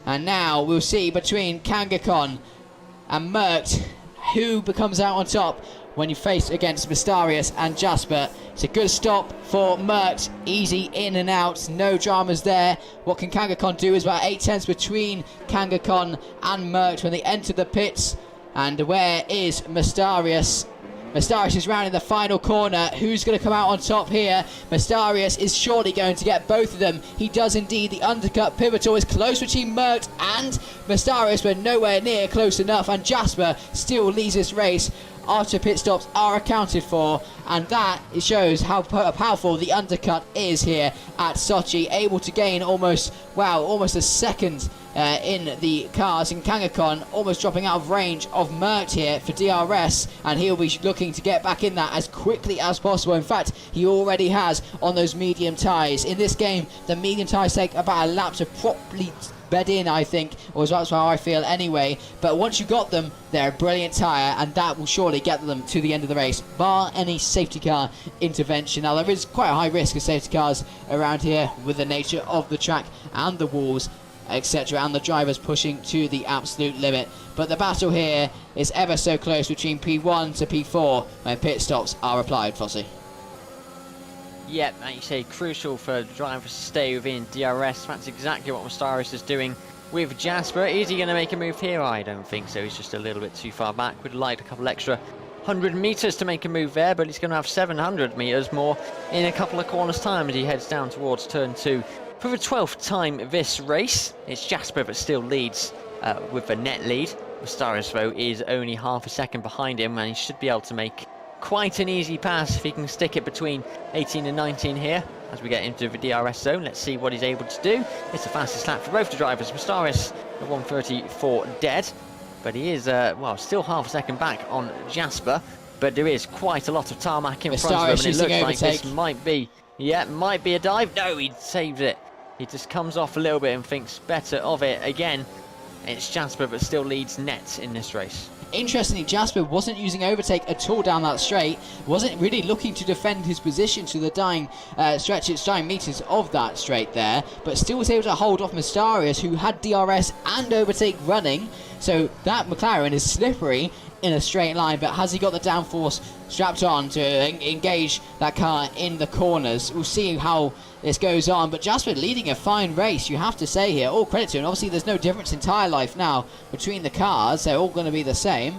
And now we'll see between Kangakon and Merckx who becomes out on top when you face against Mystarius and Jasper. It's a good stop for Merckx, easy in and out, no dramas there. What can Kangakon do is about 8 tenths between Kangakon and Merckx when they enter the pits. And where is Mystarius? Mystarius is round in the final corner. Who's going to come out on top here? Mystarius is surely going to get both of them. He does indeed. The undercut pivotal is close between Merckx and Mystarius, but nowhere near close enough. And Jasper still leads this race after pit stops are accounted for, and that shows how powerful the undercut is here at Sochi, able to gain almost a second in the cars, and Kangakon almost dropping out of range of Merckx here for DRS, and he'll be looking to get back in that as quickly as possible. In fact, he already has on those medium tyres. In this game, the medium tyres take about a lap to properly bed in, I think, or that's how I feel anyway. But once you got them, they're a brilliant tyre, and that will surely get them to the end of the race, bar any safety car intervention. Now, there is quite a high risk of safety cars around here with the nature of the track and the walls, etc., and the drivers pushing to the absolute limit. But the battle here is ever so close between P1 to P4 when pit stops are applied, Fossey. Yep, like you say, crucial for drivers to stay within DRS. That's exactly what Mystarius is doing with Jasper. Is he going to make a move here? I don't think so. He's just a little bit too far back. Would like a couple extra 100 metres to make a move there, but he's going to have 700 metres more in a couple of corners' time as he heads down towards turn 2. For the 12th time this race, it's Jasper that still leads with the net lead. Mystarius, though, is only half a second behind him, and he should be able to make quite an easy pass if he can stick it between 18 and 19 here as we get into the DRS zone. Let's see what he's able to do. It's the fastest lap for both the drivers. Mystarius at 1:34 dead, but he is still half a second back on Jasper, but there is quite a lot of tarmac in front of him, and it looks like this might be a dive. No, he saves it. He just comes off a little bit and thinks better of it again. It's Jasper that still leads net in this race. Interestingly, Jasper wasn't using overtake at all down that straight, wasn't really looking to defend his position to the dying metres of that straight there, but still was able to hold off Mystarius, who had DRS and overtake running. So that McLaren is slippery in a straight line, but has he got the downforce strapped on to engage that car in the corners? We'll see how this goes on, but Jasper leading a fine race, you have to say here. All credit to him. Obviously, there's no difference in tyre life now between the cars. They're all going to be the same.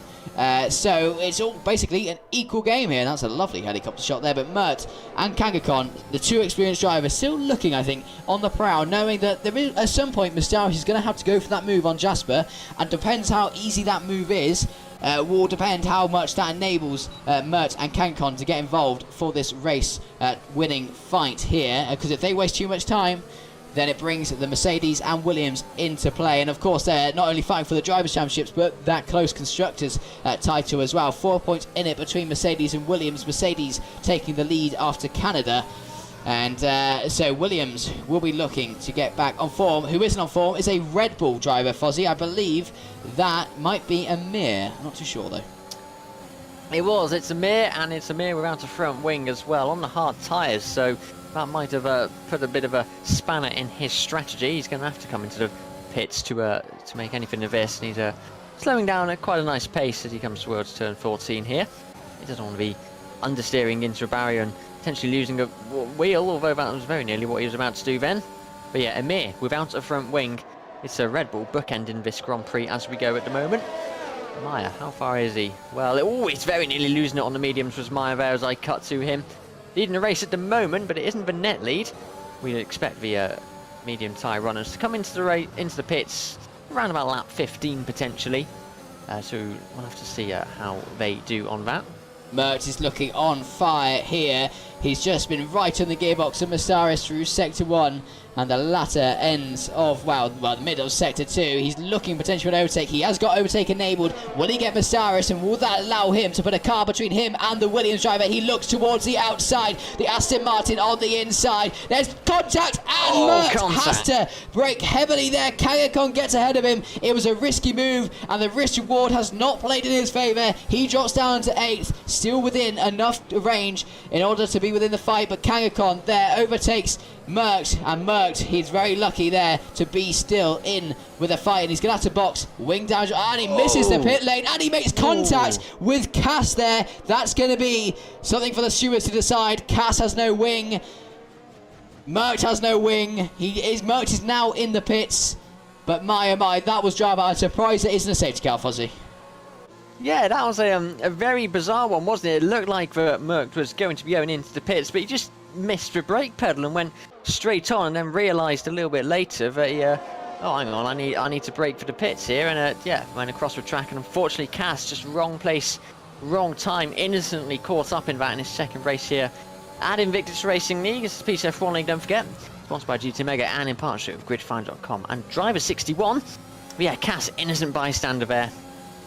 So it's all basically an equal game here. That's a lovely helicopter shot there. But Merckx and Kangakon, the two experienced drivers, still looking, I think, on the prowl, knowing that there is, at some point, Mystarius is going to have to go for that move on Jasper, and depends how easy that move is. Will depend how much that enables Merckx and Kangakon to get involved for this race winning fight here, because if they waste too much time, then it brings the Mercedes and Williams into play. And of course, they're not only fighting for the Drivers' Championships, but that close Constructors title as well. 4 points in it between Mercedes and Williams. Mercedes taking the lead after Canada. And so Williams will be looking to get back on form. Who isn't on form is a Red Bull driver, Fozzie. I believe that might be Amir. I'm not too sure, though. It's Amir, and it's Amir without a front wing as well on the hard tyres. So that might have put a bit of a spanner in his strategy. He's going to have to come into the pits to make anything of this. And he's slowing down at quite a nice pace as he comes towards turn 14 here. He doesn't want to be understeering into a barrier and potentially losing a wheel, although that was very nearly what he was about to do then. But yeah, Amir without a front wing It's a Red Bull bookending this Grand Prix as we go at the moment. Meyer, how far is he? Well, it's very nearly losing it on the mediums was Meyer there as I cut to him. Leading the race at the moment, but it isn't the net lead. We'd expect the medium tyre runners to come into the pits around about lap 15 potentially. So we'll have to see how they do on that. Merckx is looking on fire here. He's just been right on the gearbox of Mastaris through Sector 1 and the latter ends of, the middle of Sector 2. He's looking potentially for an overtake. He has got overtake enabled. Will he get Mastaris, and will that allow him to put a car between him and the Williams driver? He looks towards the outside. The Aston Martin on the inside. There's contact, and Merckx has to brake heavily there. Kangaskhan gets ahead of him. It was a risky move, and the risk reward has not played in his favour. He drops down to 8th, still within enough range in order to be within the fight, but Kangaskhan there overtakes Merckx, and Merckx, he's very lucky there to be still in with a fight, and he's going to have to box wing down, and he misses the pit lane, and he makes contact with Cass there. That's going to be something for the stewards to decide. Cass has no wing, Merckx has no wing. Merckx is now in the pits, but my, that was drama. I'm surprised it isn't a safety car, Fozzie. Yeah, that was a very bizarre one, wasn't it? It looked like Merckx was going to be going into the pits, but he just missed the brake pedal and went straight on, and then realised a little bit later that oh, hang on, I need to brake for the pits here, and went across the track, and unfortunately Cass, just wrong place, wrong time, innocently caught up in that in his second race here at Invictus Racing League. It's the PCF1 League, don't forget, sponsored by GT Mega and in partnership with gridfinder.com and Driver 61. But yeah, Cass, innocent bystander there.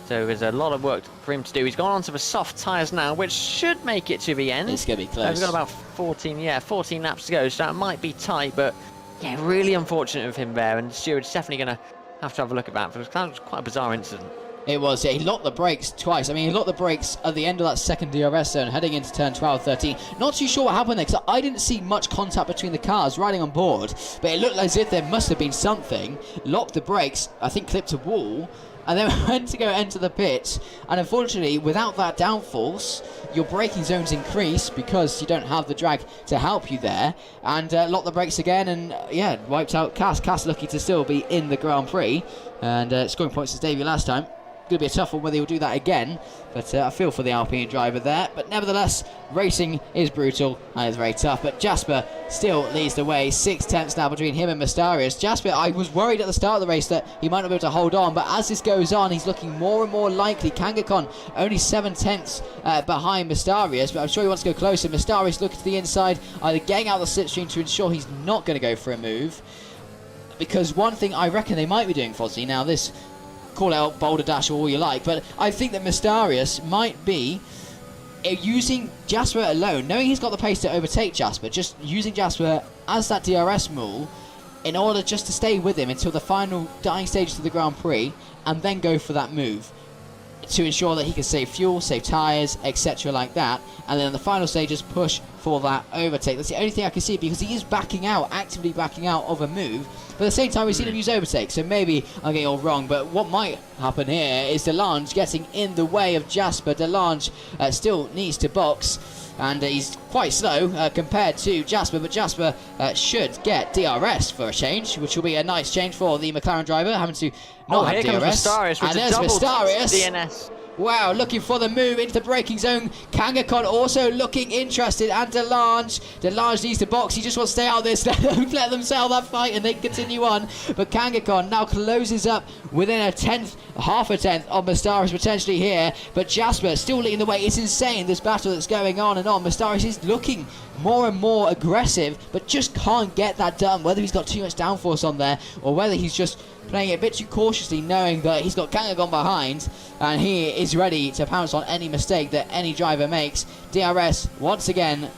So there's a lot of work for him to do. He's gone onto the soft tyres now, which should make it to the end. It's going to be close. We've got about 14 laps to go, so that might be tight, but yeah, really unfortunate of him there, and the steward's definitely going to have a look at that, because that was quite a bizarre incident. It was, yeah. He locked the brakes twice. I mean, he locked the brakes at the end of that second DRS zone, heading into turn 12, 13. Not too sure what happened there, because I didn't see much contact between the cars riding on board, but it looked as if there must have been something. Locked the brakes, I think clipped a wall, and then went to go enter the pit, and unfortunately, without that downforce, your braking zones increase because you don't have the drag to help you there, and locked the brakes again, and wiped out Cass. Cass lucky to still be in the Grand Prix, and scoring points his debut last time. Going to be a tough one whether he'll do that again, but I feel for the Alpine driver there. But nevertheless, racing is brutal and it's very tough, but Jasper still leads the way. 6 tenths now between him and Mastaris. Jasper, I was worried at the start of the race that he might not be able to hold on, but as this goes on, he's looking more and more likely. Kangaskhan only 7 tenths behind Mastaris, but I'm sure he wants to go closer. Mastaris looking to the inside, either getting out of the slipstream to ensure he's not going to go for a move, because one thing I reckon they might be doing, Fozzie, now this, call out Boulder Dash or all you like, but I think that Mastaris might be using Jasper alone, knowing he's got the pace to overtake Jasper, just using Jasper as that DRS mule in order just to stay with him until the final dying stages of the Grand Prix, and then go for that move to ensure that he can save fuel, save tyres, etc. like that, and then in the final stages push for that overtake. That's the only thing I can see, because he is backing out, actively backing out of a move, but at the same time we've seen him use overtake, so maybe I'm getting all wrong, but what might happen here is DeLange getting in the way of Jasper. DeLange still needs to box, and he's quite slow compared to Jasper, but Jasper should get DRS for a change, which will be a nice change for the McLaren driver, having to not have DRS. Mastaris, and there's Mastaris. DNS. Wow, looking for the move into the braking zone. Kangaskhan also looking interested, and DeLange needs to box. He just wants to stay out of this. Let them sell that fight and they continue on. But Kangaskhan now closes up within a tenth, half a tenth of Mastaris potentially here. But Jasper still leading the way. It's insane, this battle that's going on and on. Mastaris is looking more and more aggressive, but just can't get that done. Whether he's got too much downforce on there, or whether he's just playing it a bit too cautiously, knowing that he's got Kangaskhan behind, and he is ready to pounce on any mistake that any driver makes. DRS once again.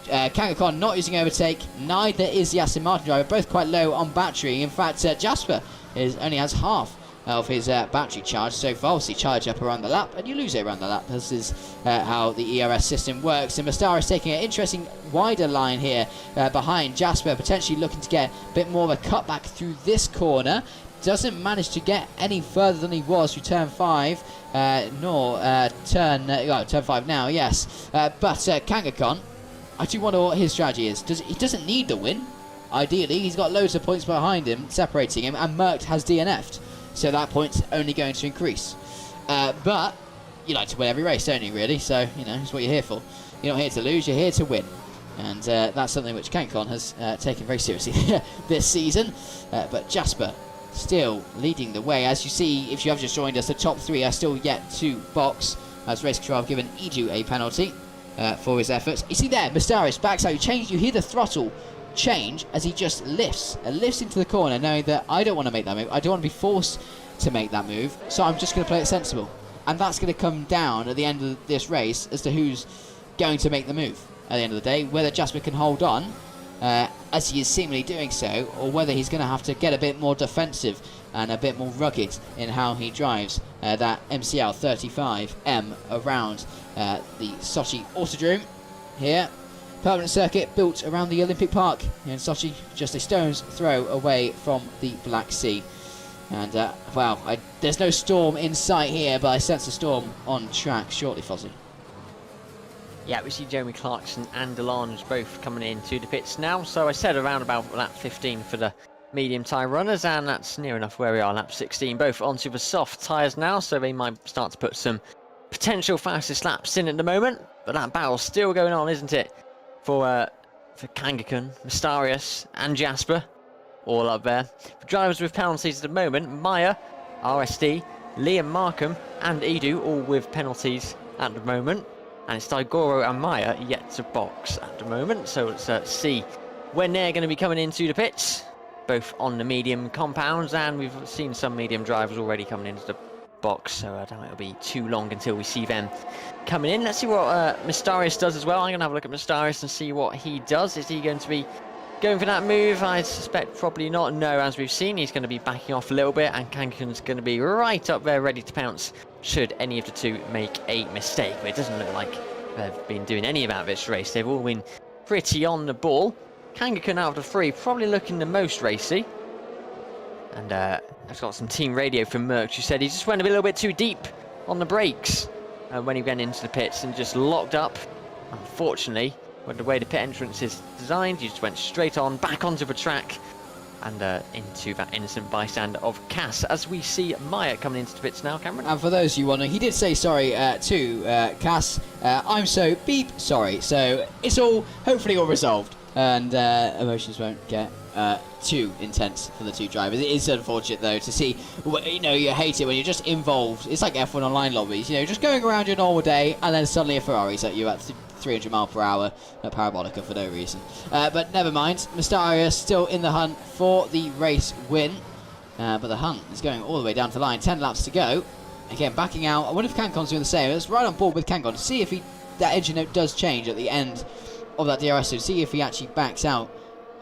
Kangaskhan not using overtake, neither is the Aston Martin driver, both quite low on battery. In fact, Jasper only has half of his battery charge so far. Obviously charge up around the lap and you lose it around the lap. This is how the ERS system works. And Mastaris taking an interesting wider line here behind Jasper, potentially looking to get a bit more of a cutback through this corner. Doesn't manage to get any further than he was through turn 5, nor turn 5 now, yes. But Kangaskhan, I do wonder what his strategy is. He doesn't need the win. ideally he's got loads of points behind him separating him, and Merckx has DNF'd, so that point's only going to increase. But you like to win every race, don't you, really? So, you know, it's what you're here for. You're not here to lose, you're here to win. And that's something which Kangaskhan has taken very seriously this season. But Jasper still leading the way. As you see, if you have just joined us, the top 3 are still yet to box, as race control have given Edu a penalty for his efforts. You see there, Mystaris backs out. You hear the throttle change as he just lifts into the corner, knowing that I don't want to make that move. I don't want to be forced to make that move, so I'm just going to play it sensible. And that's going to come down at the end of this race as to who's going to make the move at the end of the day, whether Jasper can hold on, as he is seemingly doing so, or whether he's going to have to get a bit more defensive and a bit more rugged in how he drives that MCL 35M around the Sochi Autodrome here. Permanent circuit built around the Olympic Park here in Sochi, just a stone's throw away from the Black Sea. And wow, there's no storm in sight here, but I sense a storm on track shortly, Fozzie. Yeah, we see Jeremy Clarkson and Delange both coming into the pits now. So I said around about lap 15 for the medium tyre runners, and that's near enough where we are, lap 16. Both onto the soft tyres now, so they might start to put some potential fastest laps in at the moment. But that battle's still going on, isn't it? For Kangaskhan, Mystaris and Jasper, all up there. For drivers with penalties at the moment, Maya, RSD, Liam Markham and Edu all with penalties at the moment. And it's Daigoro and Maya yet to box at the moment. So let's see when they're going to be coming into the pits. Both on the medium compounds, and we've seen some medium drivers already coming into the box. So I don't think it'll be too long until we see them coming in. Let's see what Mystaris does as well. I'm going to have a look at Mystaris and see what he does. Is he going to be going for that move? I suspect probably not. No, as we've seen, he's going to be backing off a little bit, and Kangaskhan's going to be right up there ready to pounce should any of the two make a mistake. But it doesn't look like they've been doing any of that this race. They've all been pretty on the ball. Kangaskhan out of the 3 probably looking the most racy. And I've got some team radio from Merckx who said he just went a little bit too deep on the brakes when he went into the pits and just locked up. Unfortunately, with the way the pit entrance is designed, he just went straight on, back onto the track, and into that innocent bystander of Cass, as we see Maya coming into the pits now, Cameron. And for those of you wondering, he did say sorry to Cass. I'm so beep sorry. So it's all hopefully all resolved, and emotions won't get too intense for the two drivers. It is unfortunate though to see, you know, you hate it when you're just involved. It's like F1 online lobbies, you know, just going around your normal day, and then suddenly a Ferrari's at you at 300 mile per hour at Parabolica for no reason. But never mind, Mystaris still in the hunt for the race win. But the hunt is going all the way down to the line. 10 laps to go. Again, backing out. I wonder if Kangaskhan's doing the same. Let's right on board with Kangaskhan to see if that engine note does change at the end of that DRS. So see if he actually backs out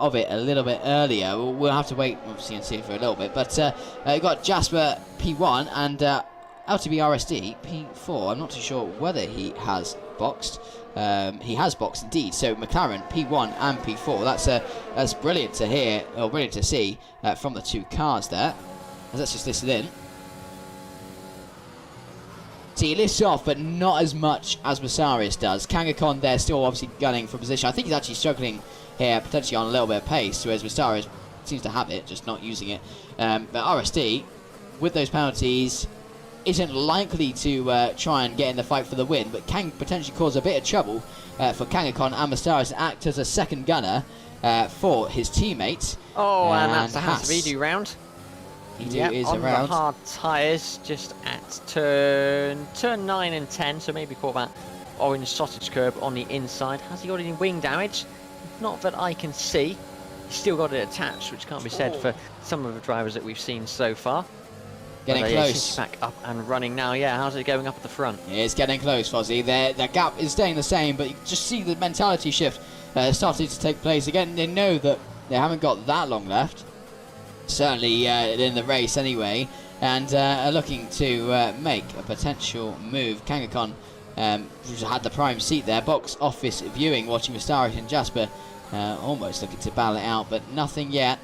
of it a little bit earlier. We'll have to wait, obviously, and see it for a little bit. But you've got Jasper P1 and LTB RSD P4. I'm not too sure whether he has boxed. He has boxed indeed. So McLaren P1 and P4. That's brilliant to hear, or brilliant to see from the two cars there. As that's just listed in. See, he lifts off, but not as much as Mystaris does. Kangaskhan there still obviously gunning for position. I think he's actually struggling here, potentially on a little bit of pace, whereas Mystaris seems to have it, just not using it. But RSD, with those penalties, isn't likely to try and get in the fight for the win, but can potentially cause a bit of trouble for Kangaskhan and Mystaris to act as a second gunner for his teammates. Oh, and that's the Hans Edu round. Edu is on around. The hard tyres, just at turn 9 and 10, so maybe caught that orange sausage curb on the inside. Has he got any wing damage? Not that I can see. He's still got it attached, which can't be said for some of the drivers that we've seen so far. Getting close. Back up and running now. Yeah, how's it going up at the front? It's getting close, Fozzie. The gap is staying the same, but you just see the mentality shift starting to take place. Again, they know that they haven't got that long left. Certainly in the race anyway. And are looking to make a potential move. Kangaskhan had the prime seat there. Box office viewing, watching Mystaris and Jasper almost looking to battle it out, but nothing yet.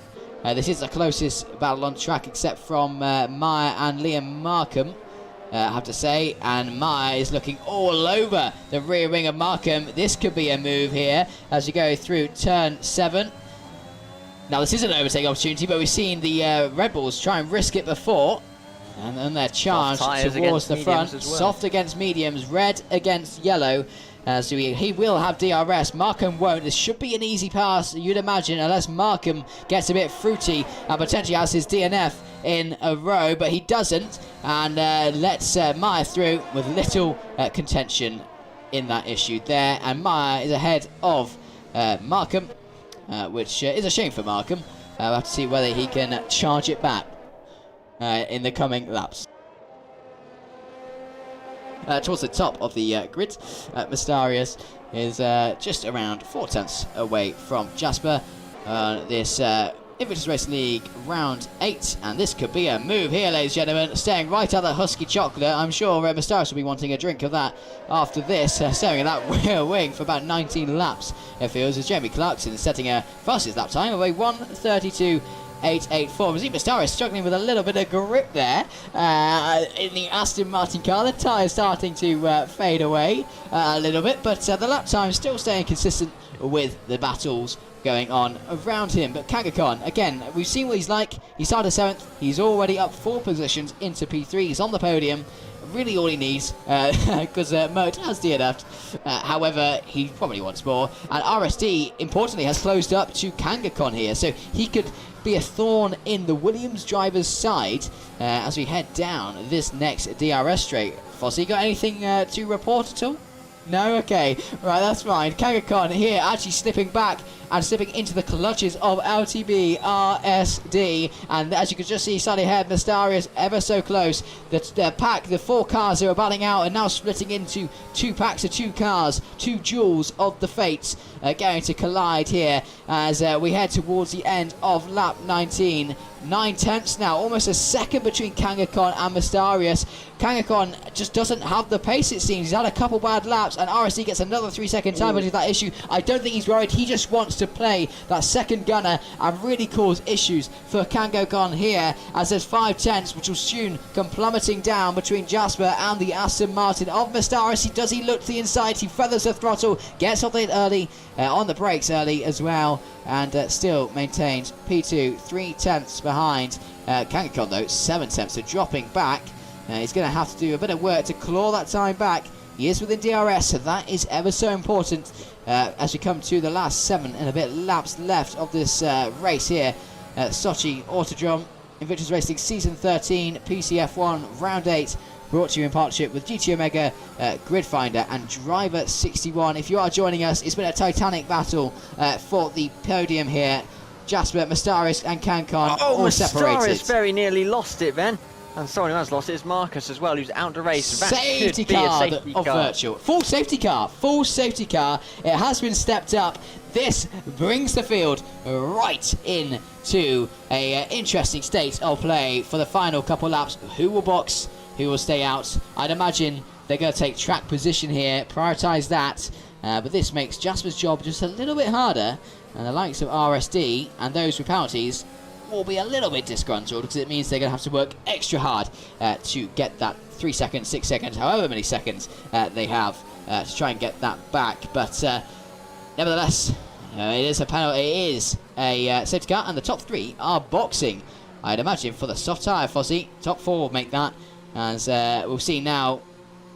This is the closest battle on track, except from Maya and Liam Markham, I have to say. And Maya is looking all over the rear wing of Markham. This could be a move here as you go through turn 7. Now this is an overtake opportunity, but we've seen the Red Bulls try and risk it before. And then they're charged towards the front. Well. Soft against mediums, red against yellow. So he will have DRS. Markham won't. This should be an easy pass, you'd imagine, unless Markham gets a bit fruity and potentially has his DNF in a row, but he doesn't, and lets Meyer through with little contention in that issue there. And Meyer is ahead of Markham, which is a shame for Markham. We'll have to see whether he can charge it back in the coming laps. Towards the top of the grid, Mystarius is just around 4 tenths away from Jasper. This Invictus Racing League round 8, and this could be a move here, ladies and gentlemen. Staying right at the Husky chocolate. I'm sure Mystarius will be wanting a drink of that after this. Staring at that wing for about 19 laps, it feels, as Jamie Clarkson is setting a fastest lap time of a 1:32.884. Mazima Mystarius struggling with a little bit of grip there in the Aston Martin car. The tyre starting to fade away a little bit, but the lap time still staying consistent with the battles going on around him. But Kangakon, again, we've seen what he's like. He started 7th. He's already up 4 positions into P3. He's on the podium. Really all he needs, because Mert has DNF'd. However, he probably wants more. And RSD, importantly, has closed up to Kangakon here. So he could be a thorn in the Williams driver's side as we head down this next DRS straight. Fossey, got anything to report at all? No? Okay. Right, that's fine. Kangakon here actually slipping back and slipping into the clutches of LTB RSD. And as you can just see, slightly ahead, Mystarius ever so close. The pack, the 4 cars who are battling out are now splitting into 2 packs of 2 cars, 2 jewels of the fates going to collide here as we head towards the end of lap 19. 9 tenths now, almost a second between Kangakon and Mystarius. Kangakon just doesn't have the pace, it seems. He's had a couple bad laps, and RSD gets another 3-second time into that issue. I don't think he's worried. He just wants to play that second gunner and really cause issues for Kangakon here, as there's 5 tenths, which will soon come plummeting down between Jasper and the Aston Martin of Mystarius. Does he look to the inside? He feathers the throttle, gets off it early, on the brakes early as well, and still maintains P2, 3 tenths behind. Kangakon, though, 7 tenths, so dropping back. He's going to have to do a bit of work to claw that time back. He is within DRS, so that is ever so important as we come to the last 7 and a bit laps left of this race here at Sochi Autodrome. Invictus Racing Season 13, PCF1, Round 8, brought to you in partnership with GT Omega, Grid Finder and Driver 61. If you are joining us, it's been a titanic battle for the podium here. Jasper, Mystarius and Kangakon all separated. Mystarius very nearly lost it, Ben. And someone who has lost it is Marcus as well, who's out the race. That safety could be car a safety of car. Virtual. Full safety car. Full safety car. It has been stepped up. This brings the field right into a interesting state of play for the final couple laps. Who will box? Who will stay out? I'd imagine they're going to take track position here, prioritise that. But this makes Jasper's job just a little bit harder. And the likes of RSD and those with penalties will be a little bit disgruntled, because it means they're going to have to work extra hard to get that 3 seconds, 6 seconds, however many seconds they have to try and get that back. But nevertheless, it is a penalty. It is a safety car, and the top 3 are boxing, I'd imagine, for the soft tyre. Fossey, top 4 will make that, as we'll see now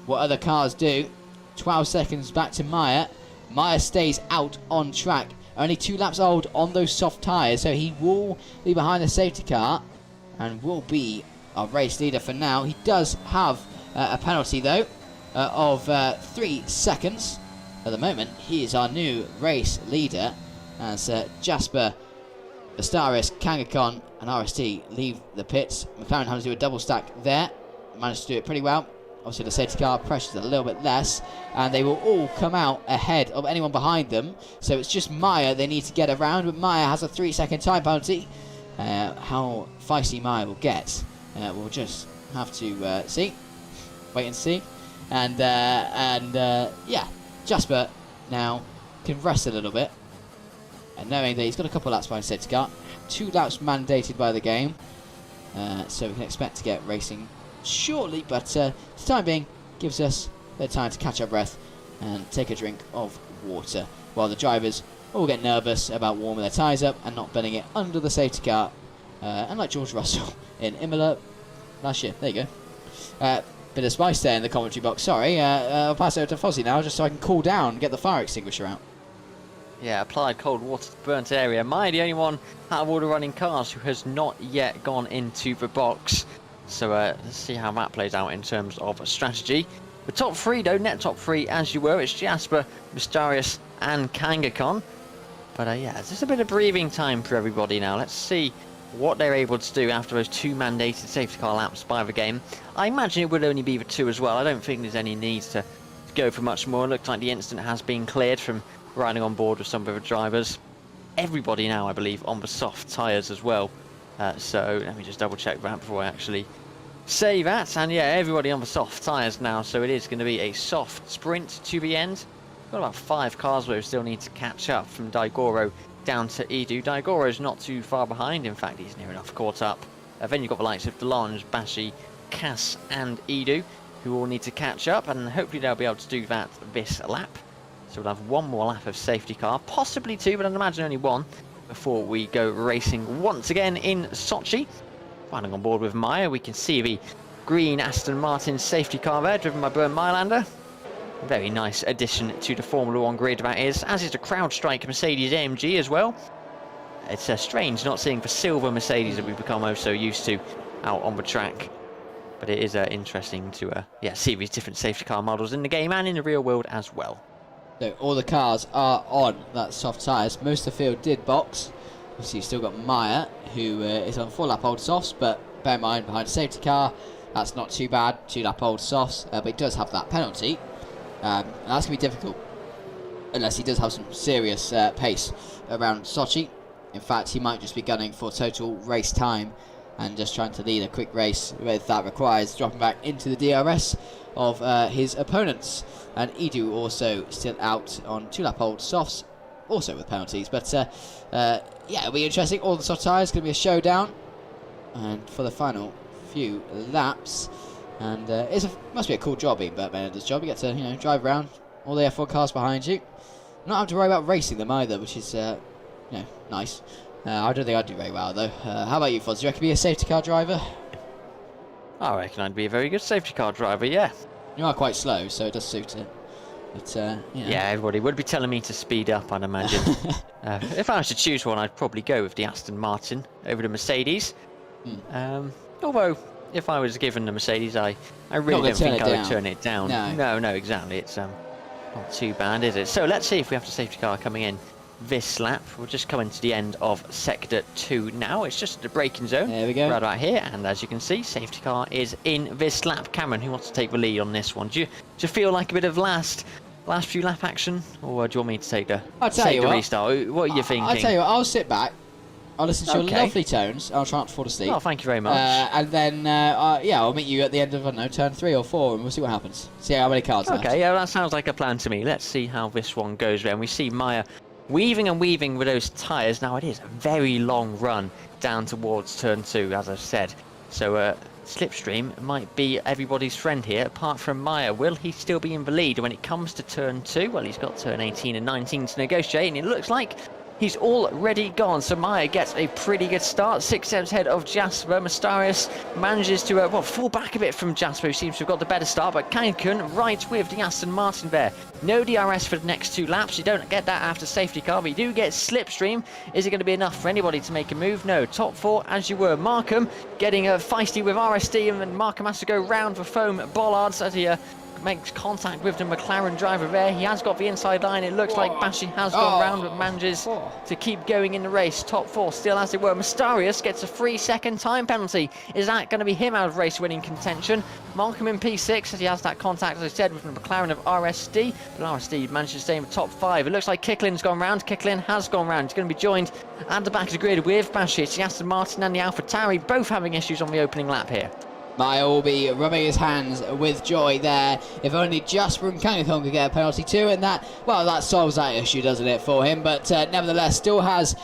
what other cars do. 12 seconds back to Meyer. Meyer stays out on track. Only 2 laps old on those soft tyres, so he will be behind the safety car and will be our race leader for now. He does have a penalty, though, of 3 seconds. At the moment, he is our new race leader as Jasper, Mystarius, Kangakon and RSD leave the pits. McLaren having to do a double stack there. Managed to do it pretty well. Obviously, the safety car pressure's a little bit less, and they will all come out ahead of anyone behind them. So it's just Meyer they need to get around, but Meyer has a 3-second time penalty. How feisty Meyer will get, we'll just have to see. Wait and see. And yeah, Jasper now can rest a little bit, and knowing that he's got a couple of laps behind safety car. 2 laps mandated by the game, so we can expect to get racing shortly, but for the time being gives us the time to catch our breath and take a drink of water while the drivers all get nervous about warming their tyres up and not burning it under the safety car. And like George Russell in Imola last year. There you go. Bit of spice there in the commentary box. Sorry, I'll pass it over to Fozzie now just so I can cool down and get the fire extinguisher out. Yeah, applied cold water to the burnt area. Maya, the only one out of all the running cars who has not yet gone into the box. So let's see how that plays out in terms of strategy. The top three, though, net top three, as you were, it's Jasper, Mysterious, and Kangaskhan. But yeah, it's just a bit of breathing time for everybody now. Let's see what they're able to do after those 2 mandated safety car laps by the game. I imagine it would only be the 2 as well. I don't think there's any need to go for much more. It looks like the incident has been cleared from riding on board with some of the drivers. Everybody now, I believe, on the soft tyres as well. So let me just double check that before I actually say that. And yeah, everybody on the soft tyres now, so it is going to be a soft sprint to the end. Got about 5 cars where we still need to catch up from Daigoro down to Edu. Daigoro's not too far behind, in fact he's near enough caught up. Then you've got the likes of Delange, Bashi, Cass and Edu, who all need to catch up, and hopefully they'll be able to do that this lap. So we'll have 1 more lap of safety car, possibly 2, but I'd imagine only 1, before we go racing once again in Sochi. Finding on board with Maya, we can see the green Aston Martin safety car there, driven by Bernd Mailander. Very nice addition to the Formula 1 grid, that is, as is the CrowdStrike Mercedes AMG as well. It's strange not seeing the silver Mercedes that we've become oh so used to out on the track. But it is interesting to see these different safety car models in the game and in the real world as well. So all the cars are on that soft tyres. Most of the field did box. Obviously you've still got Maya, who is on 4-lap old softs, but bear in mind behind a safety car, that's not too bad, 2-lap old softs, but he does have that penalty. And that's going to be difficult, unless he does have some serious pace around Sochi. In fact, he might just be gunning for total race time and just trying to lead a quick race, if that requires dropping back into the DRS of his opponents. And Edu also still out on 2-lap old softs, also with penalties. But yeah, it'll be interesting. All the soft tyres, going to be a showdown. And for the final few laps. And must be a cool job being Bernd Mailander's job. You get to drive around, all the F1 cars behind you. Not have to worry about racing them either, which is nice. I don't think I'd do very well though. How about you, Foz? Do you reckon be a safety car driver? I reckon I'd be a very good safety car driver, yeah. You are quite slow, so it does suit it. But, yeah, everybody would be telling me to speed up, I'd imagine. If I was to choose one, I'd probably go with the Aston Martin over the Mercedes. Although, if I was given the Mercedes, I really don't think I would turn it down. No, exactly. It's not too bad, is it? So let's see if we have the safety car coming in this lap. We're just coming to the end of Sector 2 now. It's just the braking zone. There we go. Right about here, and as you can see, safety car is in this lap. Cameron, who wants to take the lead on this one? Do you feel like a bit of last few lap action, or do you want me to take the restart? What are you thinking? I'll tell you what, I'll sit back. I'll listen to your lovely tones. I'll try not to fall asleep. Oh, thank you very much. And then, I'll meet you at the end of, I don't know, turn 3 or 4, and we'll see what happens. See how many cars left. Okay, yeah, that sounds like a plan to me. Let's see how this one goes then. We see Maya weaving and weaving with those tyres. Now, it is a very long run down towards turn 2, as I've said. So, Slipstream might be everybody's friend here, apart from Maya. Will he still be in the lead when it comes to turn 2? Well, he's got turn 18 and 19 to negotiate, and it looks like he's already gone. So Maya gets a pretty good start. 6 steps ahead of Jasper. Mysterious manages to fall back a bit from Jasper, who seems to have got the better start. But Kangaskhan right with the Aston Martin there. No DRS for the next 2 laps. You don't get that after safety car, but you do get Slipstream. Is it going to be enough for anybody to make a move? No. Top 4 as you were. Markham getting feisty with RSD, and then Markham has to go round for foam bollards as he makes contact with the McLaren driver there. He has got the inside line. It looks like Bashi has gone round, but manages to keep going in the race. Top 4 still as it were. Mysterious gets a 3-second time penalty. Is that going to be him out of race winning contention? Markham in P6 as he has that contact, as I said, with the McLaren of RSD. But RSD manages to stay in the top 5. It looks like Kicklin's gone round. Kicklin has gone round. He's going to be joined at the back of the grid with Bashi. It's the Aston Martin and the AlphaTauri both having issues on the opening lap here. Maya will be rubbing his hands with joy there. If only Jasper and Kangakon could get a penalty too, and that solves that issue, doesn't it, for him? But nevertheless, still has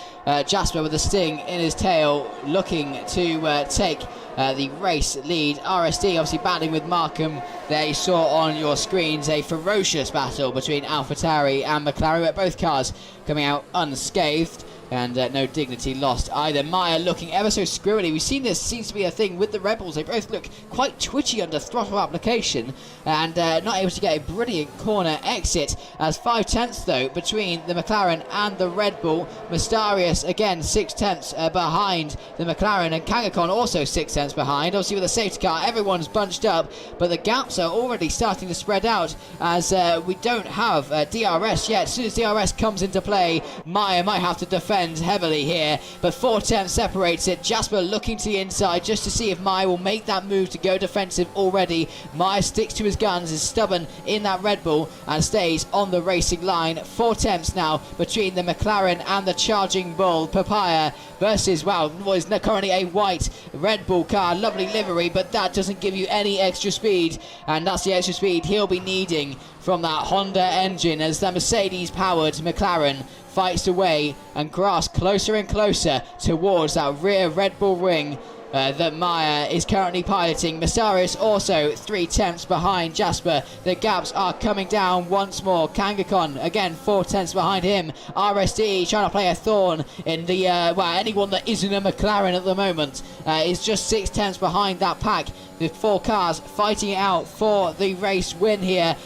Jasper with a sting in his tail, looking to take the race lead. RSD obviously battling with Markham. There you saw on your screens a ferocious battle between AlphaTauri and McLaren, but both cars coming out unscathed. And no dignity lost either. Maya looking ever so squirrely. We've seen this seems to be a thing with the Rebels. They both look quite twitchy under throttle application and not able to get a brilliant corner exit. As 5/10 though between the McLaren and the Red Bull. Mysterious again 6/10 behind the McLaren, and Kangakon also 6/10 behind. Obviously with a safety car everyone's bunched up, but the gaps are already starting to spread out as we don't have DRS yet. As soon as DRS comes into play, Maya might have to defend heavily here, but 4/10 separates it. Jasper looking to the inside just to see if Maya will make that move to go defensive already. Maya sticks to his guns, is stubborn in that Red Bull and stays on the racing line. 4/10 now between the McLaren and the Charging Bull. Papaya versus, well, what is currently a white Red Bull car. Lovely livery, but that doesn't give you any extra speed, and that's the extra speed he'll be needing from that Honda engine as the Mercedes-powered McLaren fights away and grasps closer and closer towards that rear Red Bull ring that Maya is currently piloting. Mysterious also 3/10 behind Jasper. The gaps are coming down once more. Kangakon again 4/10 behind him. RSD trying to play a thorn in the anyone that isn't a McLaren at the moment is just 6/10 behind that pack. The four cars fighting it out for the race win here.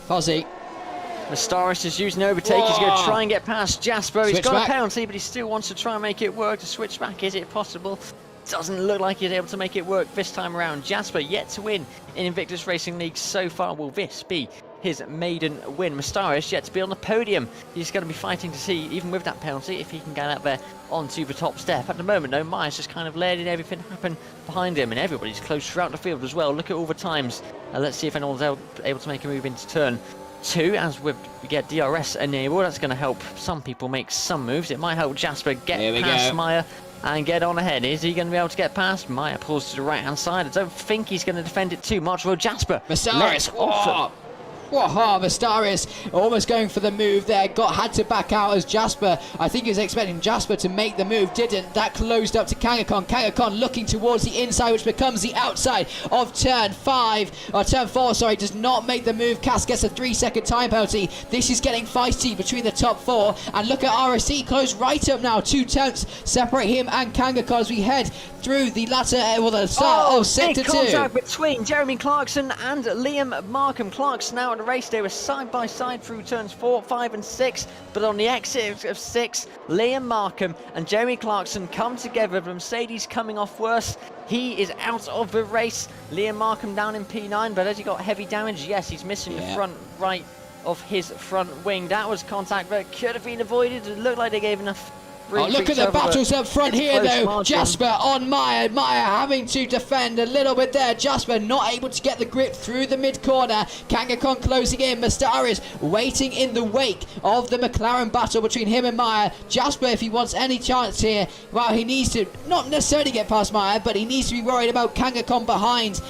Fozzie. Mysterious is using overtake. He's going to try and get past Jasper. He's got back. a penalty, but he still wants to try and make it work. To switch back, is it possible? Doesn't look like he's able to make it work this time around. Jasper yet to win in Invictus Racing League so far. Will this be his maiden win? Mysterious yet to be on the podium. He's going to be fighting to see, even with that penalty, if he can get out there onto the top step. At the moment, no, Maya's just kind of letting everything happen behind him, and everybody's close throughout the field as well. Look at all the times. Let's see if anyone's able to make a move into turn 2 as we get DRS enabled. That's going to help some people make some moves. It might help Jasper get past Maya and get on ahead. Is he going to be able to get past? Maya pulls to the right hand side. I don't think he's going to defend it too much. Well, Jasper, Mysterious. Mysterious almost going for the move there. Had to back out as Jasper, I think he was expecting Jasper to make the move, didn't. That closed up to Kangakon. Kangakon looking towards the inside, which becomes the outside of turn 4, does not make the move. Cass gets a 3-second time penalty. This is getting feisty between the top 4, and look at RSC close right up now. 2/10 separate him and Kangakon as we head through the latter, the start of sector 2. Contact between Jeremy Clarkson and Liam Markham. Clarkson out of the race. They were side by side through turns 4, 5 and 6, but on the exit of 6, Liam Markham and Jeremy Clarkson come together. The Mercedes coming off worse. He is out of the race. Liam Markham down in P9, but has he got heavy damage? Yes, he's missing the front right of his front wing. That was contact that could have been avoided. It looked like they gave enough. Look at the battles up front here though. Margin. Jasper on Maya. Maya having to defend a little bit there. Jasper not able to get the grip through the mid-corner. Kangakon closing in. Mysterious waiting in the wake of the McLaren battle between him and Maya. Jasper, if he wants any chance here, well, he needs to not necessarily get past Maya, but he needs to be worried about Kangakon behind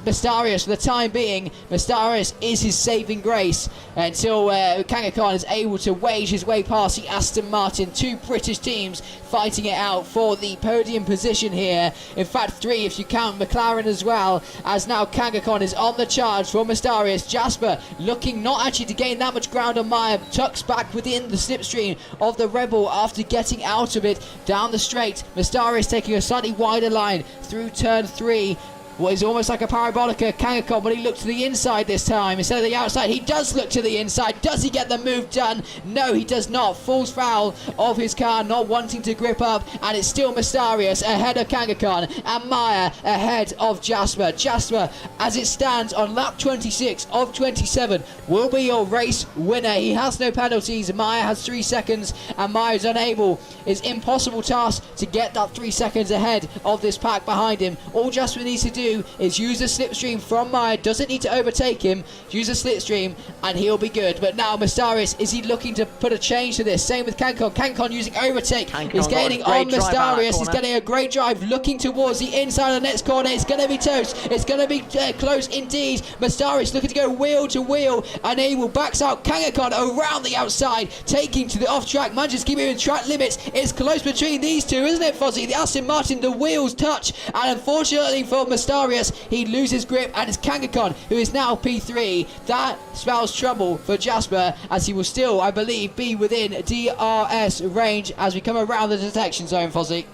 Mysterious for the time being. Mysterious is his saving grace until Kangakon is able to wage his way past the Aston Martin. 2 British teams fighting it out for the podium position here. In fact, 3 if you count McLaren as well, as now Kangakon is on the charge for Mysterious. Jasper looking not actually to gain that much ground on Maya, tucks back within the slipstream of the Rebel after getting out of it down the straight. Mysterious taking a slightly wider line through turn 3. What is almost like a parabolica. Kangakon, but he looked to the inside this time instead of the outside. He does look to the inside. Does he get the move done? No, he does not. Falls foul of his car, not wanting to grip up, and it's still Mysterious ahead of Kangakon and Maya ahead of Jasper. Jasper, as it stands on lap 26 of 27, will be your race winner. He has no penalties. Maya has 3 seconds, and Maya is unable. It's impossible task to get that 3 seconds ahead of this pack behind him. All Jasper needs to do do is use the slipstream from Meyer. Doesn't need to overtake him. Use the slipstream and he'll be good. But now Mystaris, is he looking to put a change to this? Same with Kankon. Kankon using overtake. He's gaining on Mystaris. He's getting a great drive, looking towards the inside of the next corner. It's going to be toast. It's going to be close indeed. Mystaris looking to go wheel to wheel, and he will backs out Kankon around the outside, taking to the off track. Manages to keep him in track limits. It's close between these two, isn't it, Fozzie? The Aston Martin, the wheels touch, and unfortunately for Mystaris, he loses grip, and it's Kankon who is now P3. That spells trouble for Jasper, as he will still, I believe, be within DRS range as we come around the detection zone, Fozzie.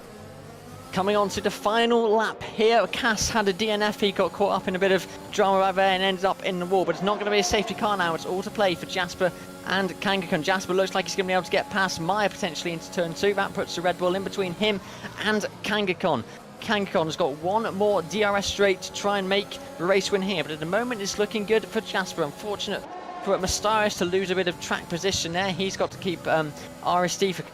Coming on to the final lap here, Cass had a DNF, he got caught up in a bit of drama right there and ended up in the wall, but it's not going to be a safety car now, it's all to play for Jasper and Kankon. Jasper looks like he's going to be able to get past Meyer potentially into turn 2, that puts the Red Bull in between him and Kankon. Kankon has got one more DRS straight to try and make the race win here, but at the moment it's looking good for Jasper. Unfortunate for Mystaris to lose a bit of track position there. He's got to keep RSD for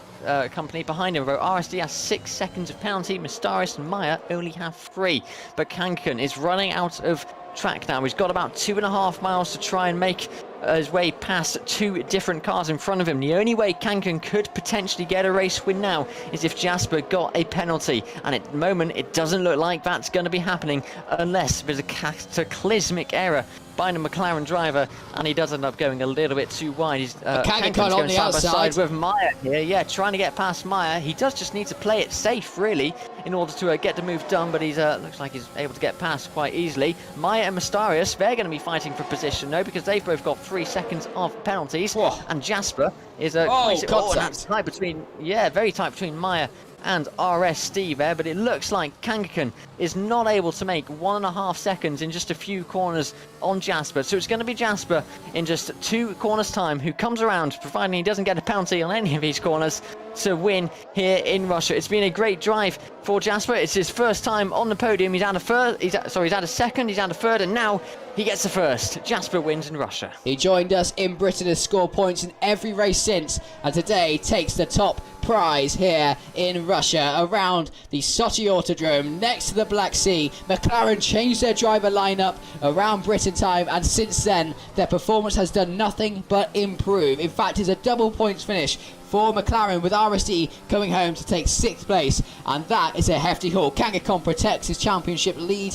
company behind him, though RSD has 6 seconds of penalty. Mystaris and Meyer only have 3, but Kankon is running out of track now. He's got about 2.5 miles to try and make his way past 2 different cars in front of him. The only way Kankon could potentially get a race win now is if Jasper got a penalty, and at the moment it doesn't look like that's going to be happening unless there's a cataclysmic error by the McLaren driver and he does end up going a little bit too wide. He's Kankon's going side by side with Meyer here, yeah, trying to get past Meyer. He does just need to play it safe really in order to get the move done, but he's looks like he's able to get past quite easily. Meyer and Mystaris, they're going to be fighting for position though, because they've both got 3 seconds of penalties. Whoa. And Jasper is and that's tight between, yeah, very tight between Meyer and RSD there, but it looks like Kankon is not able to make 1.5 seconds in just a few corners on Jasper. So it's going to be Jasper in just 2 corners time who comes around, providing he doesn't get a penalty on any of these corners, to win here in Russia. It's been a great drive for Jasper. It's his first time on the podium. He's had a second, he's had a third, and now he gets the first. Jasper wins in Russia. He joined us in Britain, has scored points in every race since, and today takes the top prize here in Russia around the Sochi Autodrome next to the Black Sea. McLaren changed their driver lineup around Britain time, and since then their performance has done nothing but improve. In fact, it's a double points finish for McLaren, with RSD coming home to take 6th place, and that is a hefty haul. Kankon protects his championship lead,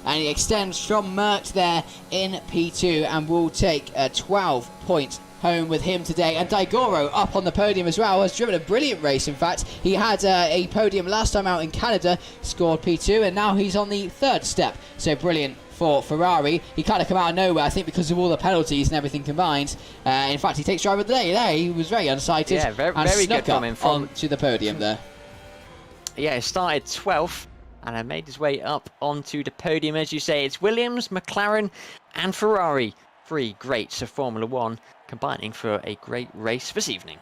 and he extends from Merckx there in P2 and will take 12 points home with him today. And Daigoro up on the podium as well, has driven a brilliant race. In fact, he had a podium last time out in Canada, scored P2, and now he's on the 3rd step, so brilliant for Ferrari. He kind of come out of nowhere, I think, because of all the penalties and everything combined. In fact, he takes driver of the day there. He was very unsighted, yeah, very snuck good from him onto the podium there. Yeah, he started 12th and I made his way up onto the podium. As you say, it's Williams, McLaren and Ferrari. 3 greats of Formula 1 combining for a great race this evening.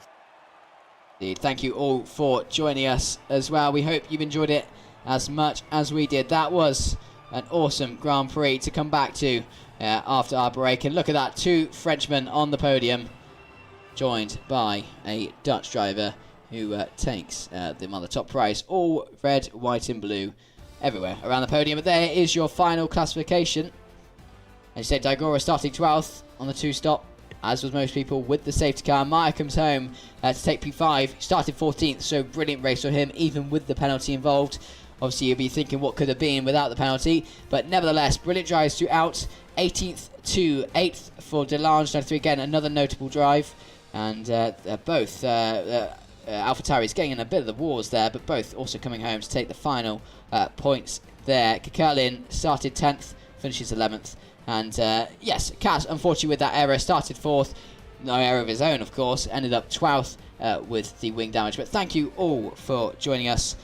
Indeed. Thank you all for joining us as well. We hope you've enjoyed it as much as we did. That was an awesome Grand Prix to come back to after our break. And look at that, 2 Frenchmen on the podium, joined by a Dutch driver who takes them on the top prize. All red, white and blue everywhere around the podium. But there is your final classification. As you said, Daigoro starting 12th on the 2-stop, as was most people with the safety car. Meyer comes home to take P5, started 14th, so brilliant race for him, even with the penalty involved. Obviously, you'll be thinking what could have been without the penalty, but nevertheless, brilliant drives throughout. 18th to 8th for Delange. 93 again, another notable drive, and both AlphaTauri's getting in a bit of the wars there, but both also coming home to take the final points there. Kekelin started 10th, finishes 11th, and yes, Cass, unfortunately with that error, started 4th. No error of his own, of course. Ended up 12th with the wing damage. But thank you all for joining us.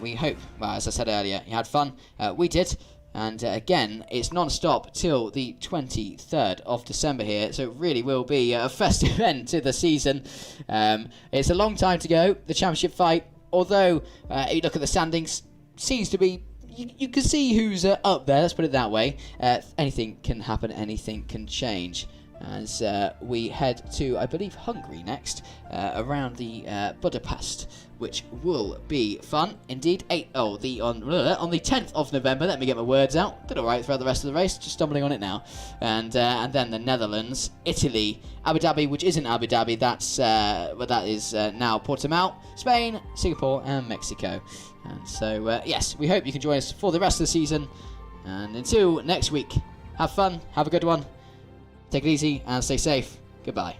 We hope, well, as I said earlier, you had fun. We did. And again, it's non-stop till the 23rd of December here. So it really will be a festive end to the season. It's a long time to go. The championship fight, although you look at the standings, seems to be, you can see who's up there. Let's put it that way. Anything can happen. Anything can change. as we head to, I believe, Hungary next, around the Budapest, which will be fun indeed. On the 10th of November. Let me get my words out. Did all right throughout the rest of the race, just stumbling on it now. And then the Netherlands, Italy, Abu Dhabi, which isn't Abu Dhabi. That is now Portimao, Spain, Singapore, and Mexico. And so yes, we hope you can join us for the rest of the season. And until next week, have fun, have a good one. Take it easy and stay safe. Goodbye.